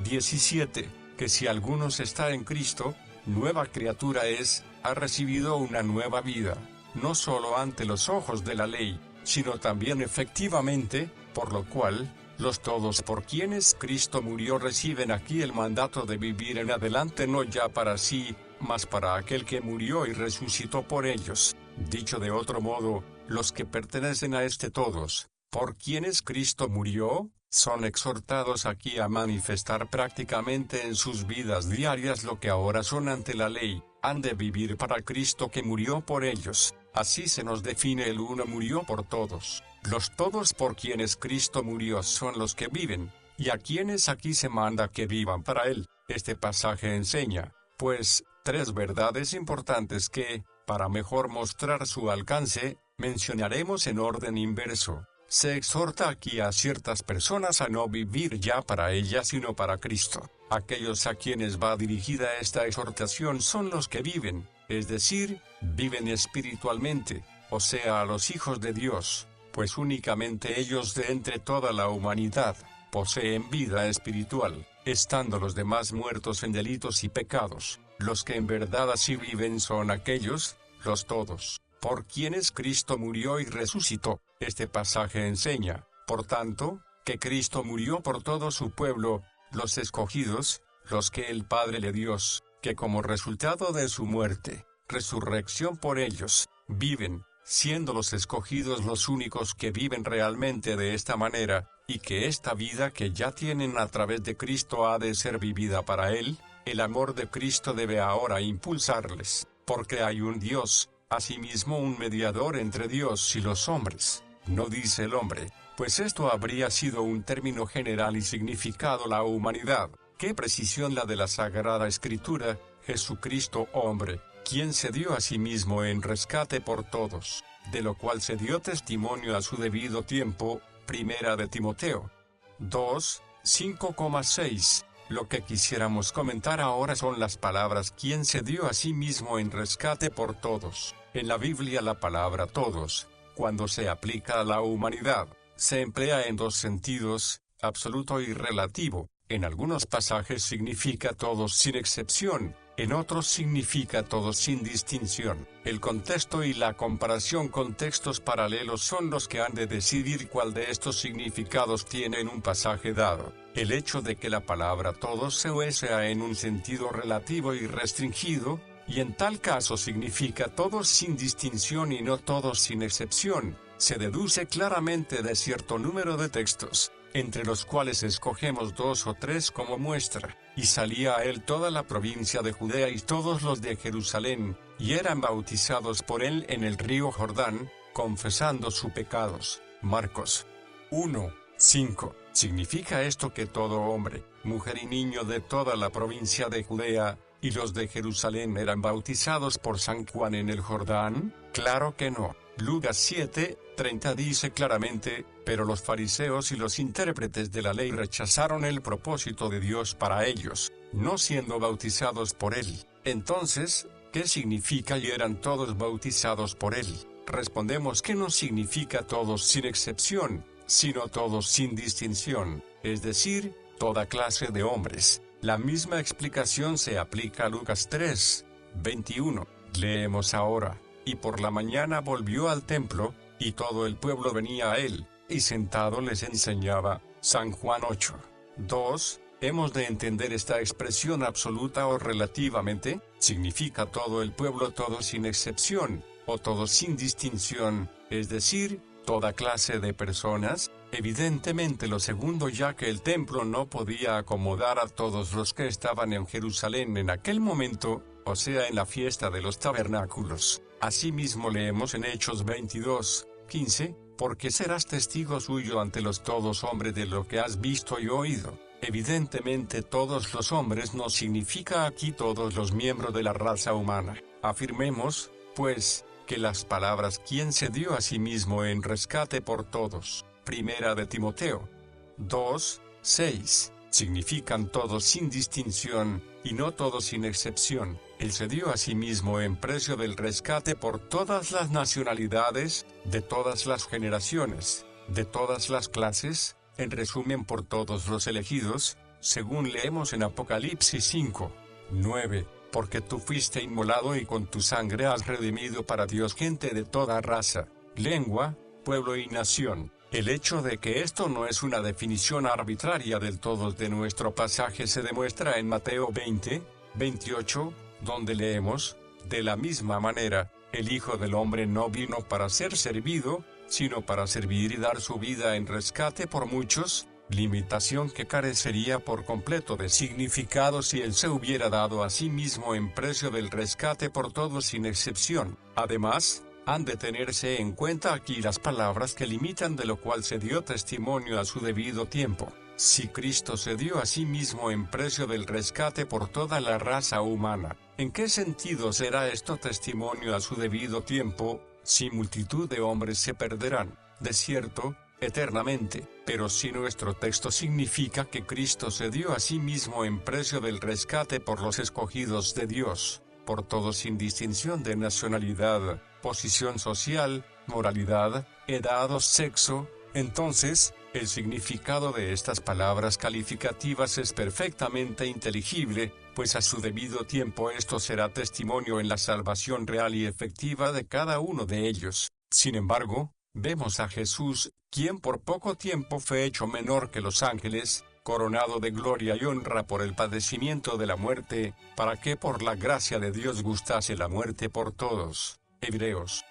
17, que si alguno está en Cristo, nueva criatura es, ha recibido una nueva vida, no solo ante los ojos de la ley, sino también efectivamente, por lo cual, los todos por quienes Cristo murió reciben aquí el mandato de vivir en adelante no ya para sí, mas para aquel que murió y resucitó por ellos. Dicho de otro modo, los que pertenecen a este todos, por quienes Cristo murió, son exhortados aquí a manifestar prácticamente en sus vidas diarias lo que ahora son ante la ley, han de vivir para Cristo que murió por ellos. Así se nos define el uno murió por todos. Los todos por quienes Cristo murió son los que viven, y a quienes aquí se manda que vivan para Él. Este pasaje enseña, pues, tres verdades importantes que, para mejor mostrar su alcance, mencionaremos en orden inverso. Se exhorta aquí a ciertas personas a no vivir ya para ellas sino para Cristo. Aquellos a quienes va dirigida esta exhortación son los que viven, es decir, viven espiritualmente, o sea a los hijos de Dios, pues únicamente ellos de entre toda la humanidad poseen vida espiritual, estando los demás muertos en delitos y pecados. Los que en verdad así viven son aquellos, los todos, por quienes Cristo murió y resucitó. Este pasaje enseña, por tanto, que Cristo murió por todo su pueblo, los escogidos, los que el Padre le dio, que como resultado de su muerte, resurrección por ellos, viven, siendo los escogidos los únicos que viven realmente de esta manera, y que esta vida que ya tienen a través de Cristo ha de ser vivida para Él. El amor de Cristo debe ahora impulsarles, porque hay un Dios, asimismo un mediador entre Dios y los hombres. No dice el hombre, pues esto habría sido un término general y significado la humanidad. Qué precisión la de la Sagrada Escritura, Jesucristo hombre, quien se dio a sí mismo en rescate por todos, de lo cual se dio testimonio a su debido tiempo. Primera de Timoteo 2, 5,6. Lo que quisiéramos comentar ahora son las palabras quien se dio a sí mismo en rescate por todos. En la Biblia la palabra todos, cuando se aplica a la humanidad, se emplea en dos sentidos, absoluto y relativo. En algunos pasajes significa todos sin excepción, en otros significa todos sin distinción. El contexto y la comparación con textos paralelos son los que han de decidir cuál de estos significados tiene en un pasaje dado. El hecho de que la palabra todos se usa en un sentido relativo y restringido, y en tal caso significa todos sin distinción y no todos sin excepción, se deduce claramente de cierto número de textos, entre los cuales escogemos 2 o 3 como muestra. Y salía a él toda la provincia de Judea y todos los de Jerusalén, y eran bautizados por él en el río Jordán, confesando sus pecados. Marcos 1, 5. Significa esto que todo hombre, mujer y niño de toda la provincia de Judea, y los de Jerusalén eran bautizados por San Juan en el Jordán. Claro que no. Lucas 7, 30 dice claramente, pero los fariseos y los intérpretes de la ley rechazaron el propósito de Dios para ellos, no siendo bautizados por él. Entonces, ¿qué significa y eran todos bautizados por él? Respondemos que no significa todos sin excepción, sino todos sin distinción, es decir, toda clase de hombres. La misma explicación se aplica a Lucas 3, 21. Leemos ahora, y por la mañana volvió al templo, y todo el pueblo venía a él, y sentado les enseñaba. San Juan 8. 2. Hemos de entender esta expresión absoluta o relativamente, significa todo el pueblo, todo sin excepción, o todo sin distinción, es decir, toda clase de personas. Evidentemente lo segundo, ya que el templo no podía acomodar a todos los que estaban en Jerusalén en aquel momento, o sea, en la fiesta de los tabernáculos. Asimismo leemos en Hechos 22, 15, porque serás testigo suyo ante los todos hombres de lo que has visto y oído. Evidentemente todos los hombres no significa aquí todos los miembros de la raza humana. Afirmemos, pues, que las palabras quien se dio a sí mismo en rescate por todos, Primera de Timoteo 2, 6, significan todos sin distinción, y no todos sin excepción. Él se dio a sí mismo en precio del rescate por todas las nacionalidades, de todas las generaciones, de todas las clases, en resumen por todos los elegidos, según leemos en Apocalipsis 5, 9. Porque tú fuiste inmolado y con tu sangre has redimido para Dios gente de toda raza, lengua, pueblo y nación. El hecho de que esto no es una definición arbitraria del todo de nuestro pasaje se demuestra en Mateo 20, 28, donde leemos, de la misma manera, el Hijo del Hombre no vino para ser servido, sino para servir y dar su vida en rescate por muchos, limitación que carecería por completo de significado si él se hubiera dado a sí mismo en precio del rescate por todos sin excepción. Además, han de tenerse en cuenta aquí las palabras que limitan, de lo cual se dio testimonio a su debido tiempo. Si Cristo se dio a sí mismo en precio del rescate por toda la raza humana, ¿en qué sentido será esto testimonio a su debido tiempo, si multitud de hombres se perderán, de cierto, eternamente? Pero si nuestro texto significa que Cristo se dio a sí mismo en precio del rescate por los escogidos de Dios, por todos sin distinción de nacionalidad, posición social, moralidad, edad o sexo, entonces, el significado de estas palabras calificativas es perfectamente inteligible, pues a su debido tiempo esto será testimonio en la salvación real y efectiva de cada uno de ellos. Sin embargo, vemos a Jesús, quien por poco tiempo fue hecho menor que los ángeles, coronado de gloria y honra por el padecimiento de la muerte, para que por la gracia de Dios gustase la muerte por todos. Hebreos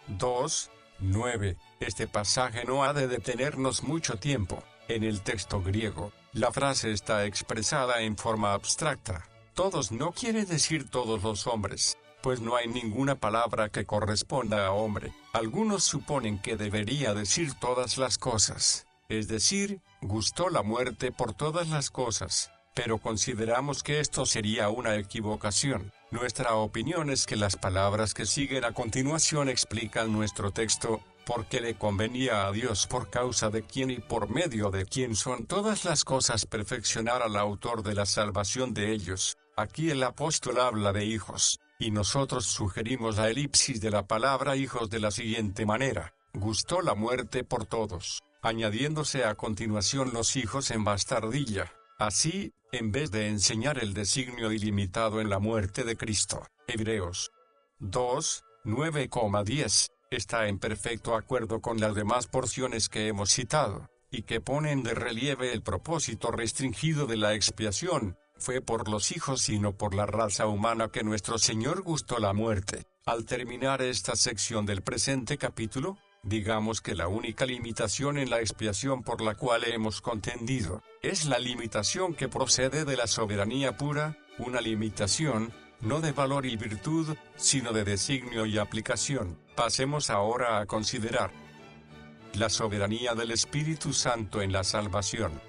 2, 9. Este pasaje no ha de detenernos mucho tiempo. En el texto griego, la frase está expresada en forma abstracta. Todos no quiere decir todos los hombres, pues no hay ninguna palabra que corresponda a hombre. Algunos suponen que debería decir todas las cosas, es decir, gustó la muerte por todas las cosas, pero consideramos que esto sería una equivocación. Nuestra opinión es que las palabras que siguen a continuación explican nuestro texto, porque le convenía a Dios, por causa de quien y por medio de quien son todas las cosas, perfeccionar al autor de la salvación de ellos. Aquí el apóstol habla de hijos, y nosotros sugerimos la elipsis de la palabra hijos de la siguiente manera: gustó la muerte por todos, añadiéndose a continuación los hijos en bastardilla. Así, en vez de enseñar el designio ilimitado en la muerte de Cristo, Hebreos 2, 9,10, está en perfecto acuerdo con las demás porciones que hemos citado, y que ponen de relieve el propósito restringido de la expiación. Fue por los hijos y no por la raza humana que nuestro Señor gustó la muerte. Al terminar esta sección del presente capítulo, digamos que la única limitación en la expiación por la cual hemos contendido, es la limitación que procede de la soberanía pura, una limitación, no de valor y virtud, sino de designio y aplicación. Pasemos ahora a considerar la soberanía del Espíritu Santo en la salvación.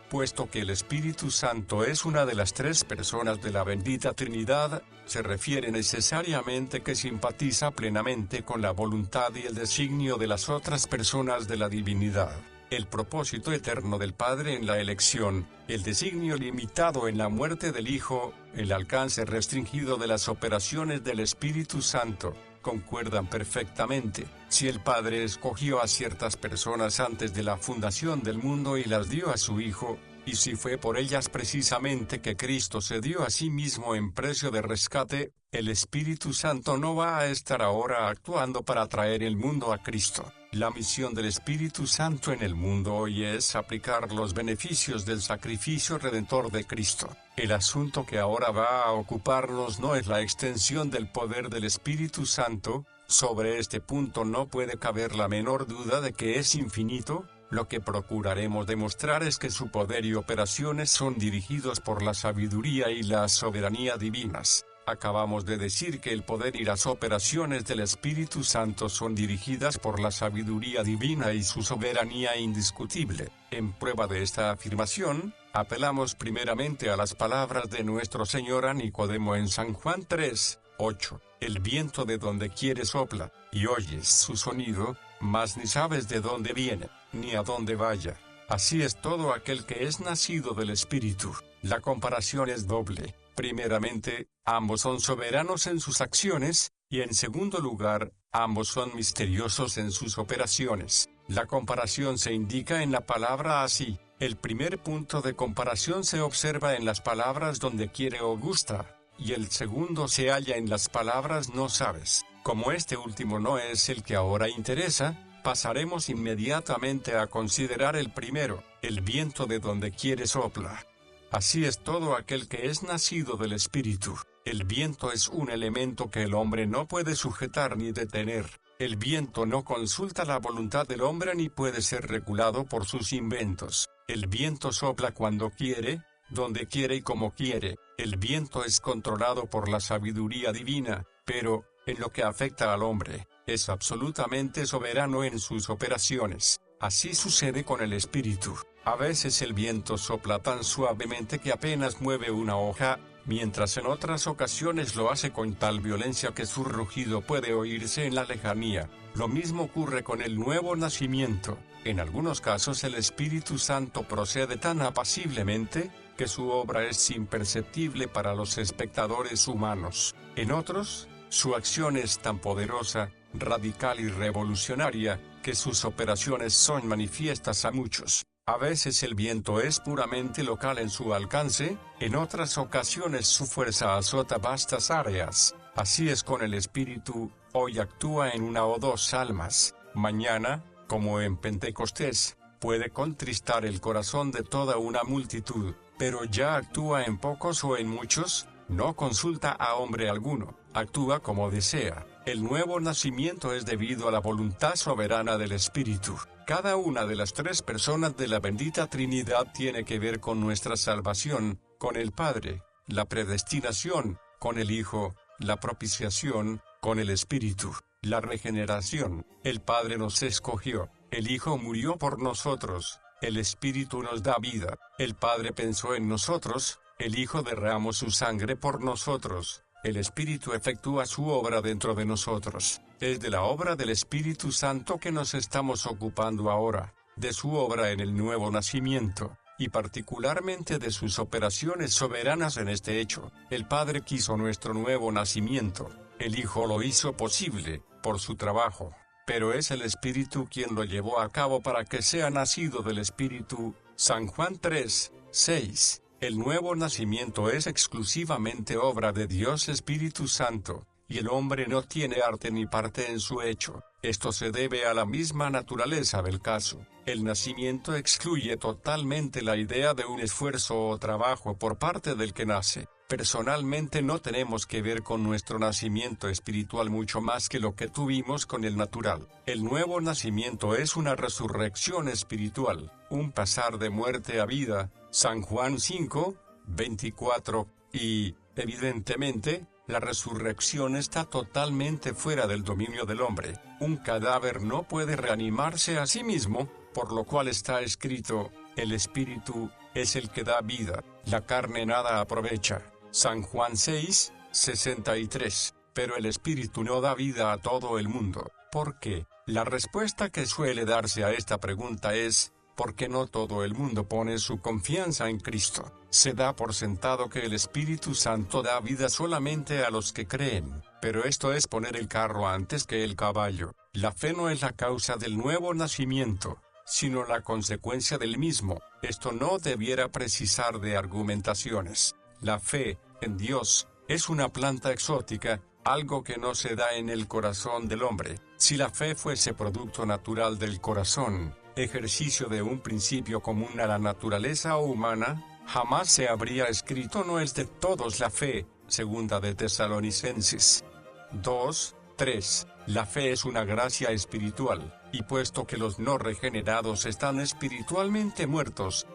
Puesto que el Espíritu Santo es una de las tres personas de la bendita Trinidad, se refiere necesariamente que simpatiza plenamente con la voluntad y el designio de las otras personas de la divinidad. El propósito eterno del Padre en la elección, el designio limitado en la muerte del Hijo, el alcance restringido de las operaciones del Espíritu Santo, concuerdan perfectamente. Si el Padre escogió a ciertas personas antes de la fundación del mundo y las dio a su Hijo, y si fue por ellas precisamente que Cristo se dio a sí mismo en precio de rescate, el Espíritu Santo no va a estar ahora actuando para traer el mundo a Cristo. La misión del Espíritu Santo en el mundo hoy es aplicar los beneficios del sacrificio redentor de Cristo. El asunto que ahora va a ocuparnos no es la extensión del poder del Espíritu Santo. Sobre este punto no puede caber la menor duda de que es infinito. Lo que procuraremos demostrar es que su poder y operaciones son dirigidos por la sabiduría y la soberanía divinas. Acabamos de decir que el poder y las operaciones del Espíritu Santo son dirigidas por la sabiduría divina y su soberanía indiscutible. En prueba de esta afirmación, apelamos primeramente a las palabras de nuestro Señor a Nicodemo en San Juan 3:8. El viento de donde quiere sopla, y oyes su sonido, mas ni sabes de dónde viene, ni a dónde vaya. Así es todo aquel que es nacido del Espíritu. La comparación es doble. Primeramente, ambos son soberanos en sus acciones, y en segundo lugar, ambos son misteriosos en sus operaciones. La comparación se indica en la palabra así. El primer punto de comparación se observa en las palabras donde quiere o gusta, y el segundo se halla en las palabras no sabes. Como este último no es el que ahora interesa, pasaremos inmediatamente a considerar el primero, el viento de donde quiere sopla. Así es todo aquel que es nacido del Espíritu. El viento es un elemento que el hombre no puede sujetar ni detener. El viento no consulta la voluntad del hombre ni puede ser regulado por sus inventos. El viento sopla cuando quiere, donde quiere y como quiere. El viento es controlado por la sabiduría divina, pero, en lo que afecta al hombre, es absolutamente soberano en sus operaciones. Así sucede con el Espíritu. A veces el viento sopla tan suavemente que apenas mueve una hoja, mientras en otras ocasiones lo hace con tal violencia que su rugido puede oírse en la lejanía. Lo mismo ocurre con el nuevo nacimiento. En algunos casos el Espíritu Santo procede tan apaciblemente, que su obra es imperceptible para los espectadores humanos. En otros, su acción es tan poderosa, radical y revolucionaria, que sus operaciones son manifiestas a muchos. A veces el viento es puramente local en su alcance, en otras ocasiones su fuerza azota vastas áreas. Así es con el Espíritu, hoy actúa en una o dos almas, mañana, como en Pentecostés, puede contristar el corazón de toda una multitud, pero ya actúa en pocos o en muchos, no consulta a hombre alguno, actúa como desea. El nuevo nacimiento es debido a la voluntad soberana del Espíritu. Cada una de las tres personas de la bendita Trinidad tiene que ver con nuestra salvación, con el Padre, la predestinación, con el Hijo, la propiciación, con el Espíritu, la regeneración. El Padre nos escogió, el Hijo murió por nosotros, el Espíritu nos da vida, el Padre pensó en nosotros, el Hijo derramó su sangre por nosotros. El Espíritu efectúa su obra dentro de nosotros. Es de la obra del Espíritu Santo que nos estamos ocupando ahora, de su obra en el nuevo nacimiento, y particularmente de sus operaciones soberanas en este hecho. El Padre quiso nuestro nuevo nacimiento, el Hijo lo hizo posible, por su trabajo, pero es el Espíritu quien lo llevó a cabo para que sea nacido del Espíritu. San Juan 3:6. El nuevo nacimiento es exclusivamente obra de Dios Espíritu Santo, y el hombre no tiene arte ni parte en su hecho. Esto se debe a la misma naturaleza del caso. El nacimiento excluye totalmente la idea de un esfuerzo o trabajo por parte del que nace. Personalmente no tenemos que ver con nuestro nacimiento espiritual mucho más que lo que tuvimos con el natural. El nuevo nacimiento es una resurrección espiritual, un pasar de muerte a vida. San Juan 5:24, y, evidentemente, la resurrección está totalmente fuera del dominio del hombre. Un cadáver no puede reanimarse a sí mismo, por lo cual está escrito, el Espíritu es el que da vida, la carne nada aprovecha. San Juan 6:63. Pero el Espíritu no da vida a todo el mundo. ¿Por qué? La respuesta que suele darse a esta pregunta es, porque no todo el mundo pone su confianza en Cristo. Se da por sentado que el Espíritu Santo da vida solamente a los que creen, pero esto es poner el carro antes que el caballo. La fe no es la causa del nuevo nacimiento. sino la consecuencia del mismo. Esto no debiera precisar de argumentaciones. La fe en Dios es una planta exótica, algo que no se da en el corazón del hombre. Si la fe fuese producto natural del corazón, ejercicio de un principio común a la naturaleza humana, jamás se habría escrito no es de todos la fe, segunda de Tesalonicenses 2:3. La fe es una gracia espiritual, y puesto que los no regenerados están espiritualmente muertos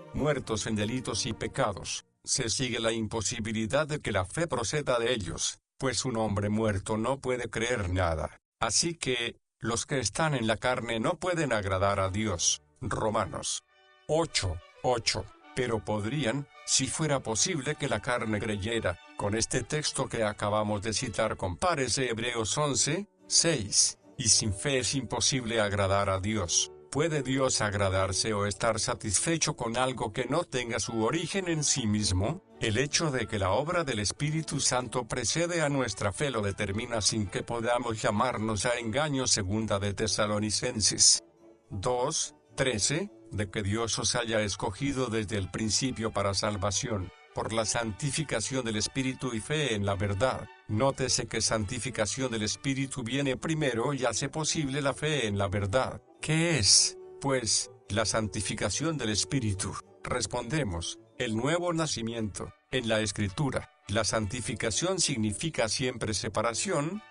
en delitos y pecados, se sigue la imposibilidad de que la fe proceda de ellos, pues un hombre muerto no puede creer nada. Así que, los que están en la carne no pueden agradar a Dios. Romanos 8:8. Pero podrían, si fuera posible que la carne creyera. Con este texto que acabamos de citar compárese Hebreos 11:6. Y sin fe es imposible agradar a Dios. ¿Puede Dios agradarse o estar satisfecho con algo que no tenga su origen en sí mismo? El hecho de que la obra del Espíritu Santo precede a nuestra fe lo determina sin que podamos llamarnos a engaño, segunda de Tesalonicenses 2:13, de que Dios os haya escogido desde el principio para salvación, por la santificación del Espíritu y fe en la verdad. Nótese que santificación del Espíritu viene primero y hace posible la fe en la verdad. ¿Qué es, pues, la santificación del Espíritu? Respondemos, el nuevo nacimiento. En la Escritura, la santificación significa siempre separación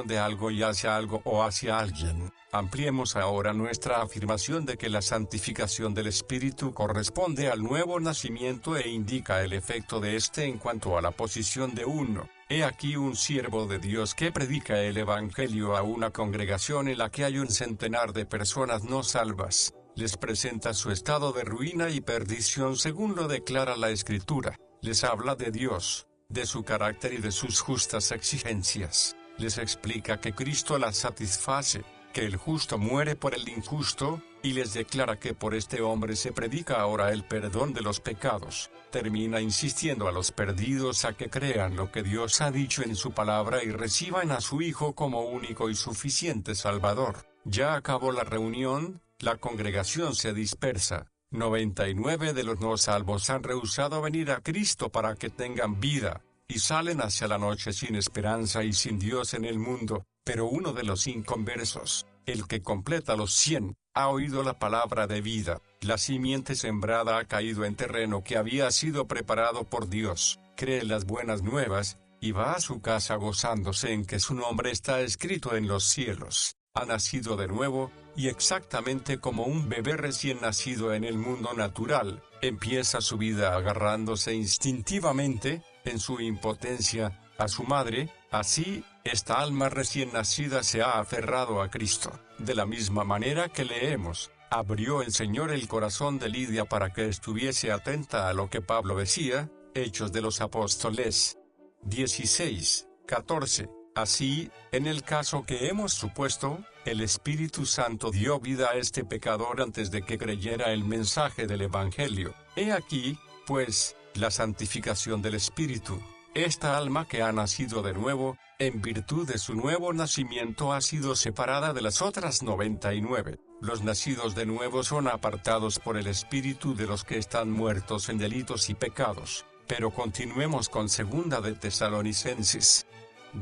de algo y hacia algo o hacia alguien. Ampliemos ahora nuestra afirmación de que la santificación del Espíritu corresponde al nuevo nacimiento e indica el efecto de este en cuanto a la posición de uno. He aquí un siervo de Dios que predica el Evangelio a una congregación en la que hay un centenar de personas no salvas. Les presenta su estado de ruina y perdición según lo declara la Escritura. Les habla de Dios, de su carácter y de sus justas exigencias. Les explica que Cristo las satisface, que el justo muere por el injusto, y les declara que por este hombre se predica ahora el perdón de los pecados. Termina insistiendo a los perdidos a que crean lo que Dios ha dicho en su palabra y reciban a su Hijo como único y suficiente Salvador. Ya acabó la reunión, la congregación se dispersa. 99 de los no salvos han rehusado venir a Cristo para que tengan vida, y salen hacia la noche sin esperanza y sin Dios en el mundo. Pero uno de los inconversos, el que completa los 100, ha oído la palabra de vida. La simiente sembrada ha caído en terreno que había sido preparado por Dios. Cree las buenas nuevas, y va a su casa gozándose en que su nombre está escrito en los cielos. Ha nacido de nuevo, y exactamente como un bebé recién nacido en el mundo natural, empieza su vida agarrándose instintivamente, en su impotencia, a su madre. Así, esta alma recién nacida se ha aferrado a Cristo. De la misma manera que leemos, abrió el Señor el corazón de Lidia para que estuviese atenta a lo que Pablo decía. Hechos de los Apóstoles 16:14. Así, en el caso que hemos supuesto, el Espíritu Santo dio vida a este pecador antes de que creyera el mensaje del Evangelio. He aquí, pues, la santificación del Espíritu. Esta alma que ha nacido de nuevo, en virtud de su nuevo nacimiento ha sido separada de las otras 99. Los nacidos de nuevo son apartados por el Espíritu de los que están muertos en delitos y pecados. Pero continuemos con segunda de Tesalonicenses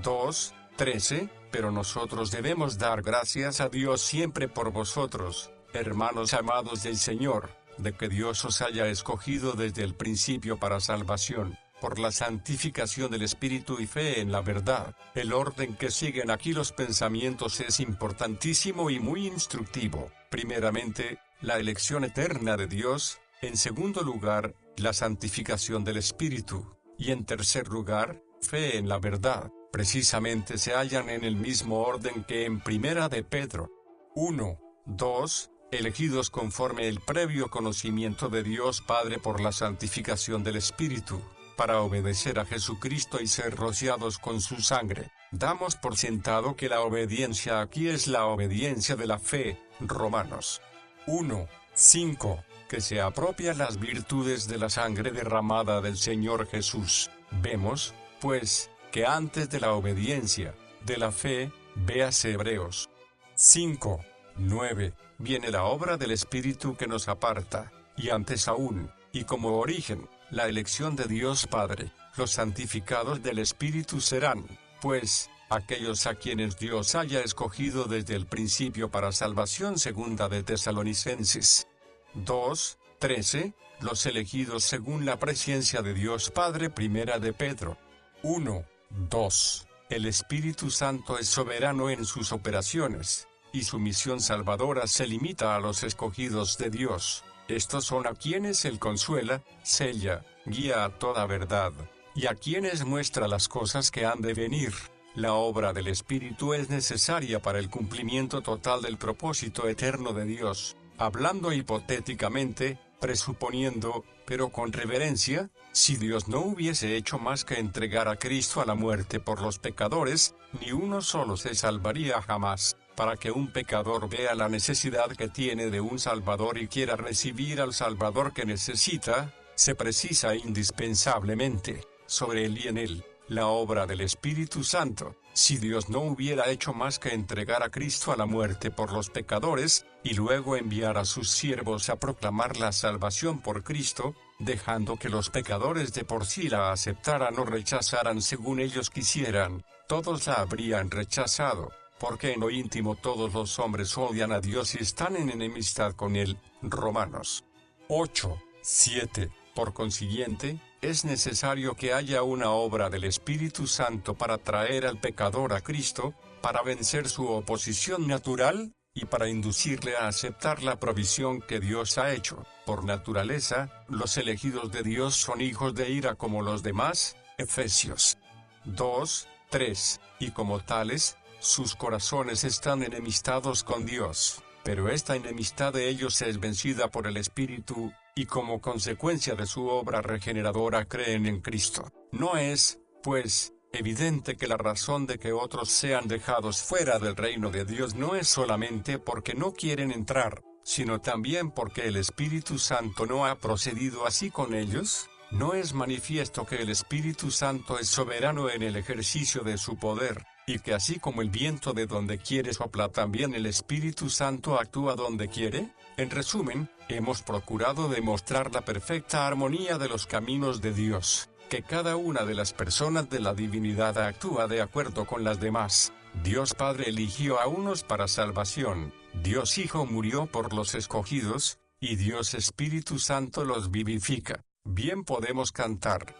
2:13, pero nosotros debemos dar gracias a Dios siempre por vosotros, hermanos amados del Señor, de que Dios os haya escogido desde el principio para salvación, por la santificación del Espíritu y fe en la verdad. El orden que siguen aquí los pensamientos es importantísimo y muy instructivo. Primeramente, la elección eterna de Dios; en segundo lugar, la santificación del Espíritu; y en tercer lugar, fe en la verdad. Precisamente se hallan en el mismo orden que en Primera de Pedro 1:2, elegidos conforme el previo conocimiento de Dios Padre por la santificación del Espíritu, para obedecer a Jesucristo y ser rociados con su sangre. Damos por sentado que la obediencia aquí es la obediencia de la fe. Romanos 1:5, que se apropia las virtudes de la sangre derramada del Señor Jesús. Vemos, pues, que antes de la obediencia, de la fe, véase Hebreos 5, 9. Viene la obra del Espíritu que nos aparta, y antes aún, y como origen, la elección de Dios Padre. Los santificados del Espíritu serán, pues, aquellos a quienes Dios haya escogido desde el principio para salvación. Segunda de Tesalonicenses 2:13, los elegidos según la presciencia de Dios Padre. Primera de Pedro 1:2. El Espíritu Santo es soberano en sus operaciones, y su misión salvadora se limita a los escogidos de Dios. Estos son a quienes Él consuela, sella, guía a toda verdad, y a quienes muestra las cosas que han de venir. La obra del Espíritu es necesaria para el cumplimiento total del propósito eterno de Dios. Hablando hipotéticamente, presuponiendo, pero con reverencia, si Dios no hubiese hecho más que entregar a Cristo a la muerte por los pecadores, ni uno solo se salvaría jamás. Para que un pecador vea la necesidad que tiene de un Salvador y quiera recibir al Salvador que necesita, se precisa indispensablemente, sobre él y en él, la obra del Espíritu Santo. Si Dios no hubiera hecho más que entregar a Cristo a la muerte por los pecadores, y luego enviar a sus siervos a proclamar la salvación por Cristo, dejando que los pecadores de por sí la aceptaran o rechazaran según ellos quisieran, todos la habrían rechazado, porque en lo íntimo todos los hombres odian a Dios y están en enemistad con Él. Romanos 8:7. Por consiguiente, es necesario que haya una obra del Espíritu Santo para traer al pecador a Cristo, para vencer su oposición natural, y para inducirle a aceptar la provisión que Dios ha hecho. Por naturaleza, los elegidos de Dios son hijos de ira como los demás. Efesios 2:3. Y como tales, sus corazones están enemistados con Dios, pero esta enemistad de ellos es vencida por el Espíritu, y como consecuencia de su obra regeneradora creen en Cristo. No es, pues, evidente que la razón de que otros sean dejados fuera del reino de Dios no es solamente porque no quieren entrar, sino también porque el Espíritu Santo no ha procedido así con ellos. ¿No es manifiesto que el Espíritu Santo es soberano en el ejercicio de su poder, y que así como el viento de donde quiere sopla, también el Espíritu Santo actúa donde quiere? En resumen, hemos procurado demostrar la perfecta armonía de los caminos de Dios, que cada una de las personas de la divinidad actúa de acuerdo con las demás. Dios Padre eligió a unos para salvación, Dios Hijo murió por los escogidos, y Dios Espíritu Santo los vivifica. Bien podemos cantar: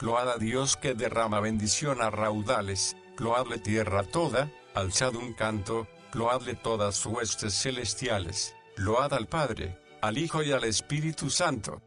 Load a Dios que derrama bendición a raudales, loadle tierra toda, alzad un canto, loadle todas huestes celestiales, load al Padre, al Hijo y al Espíritu Santo.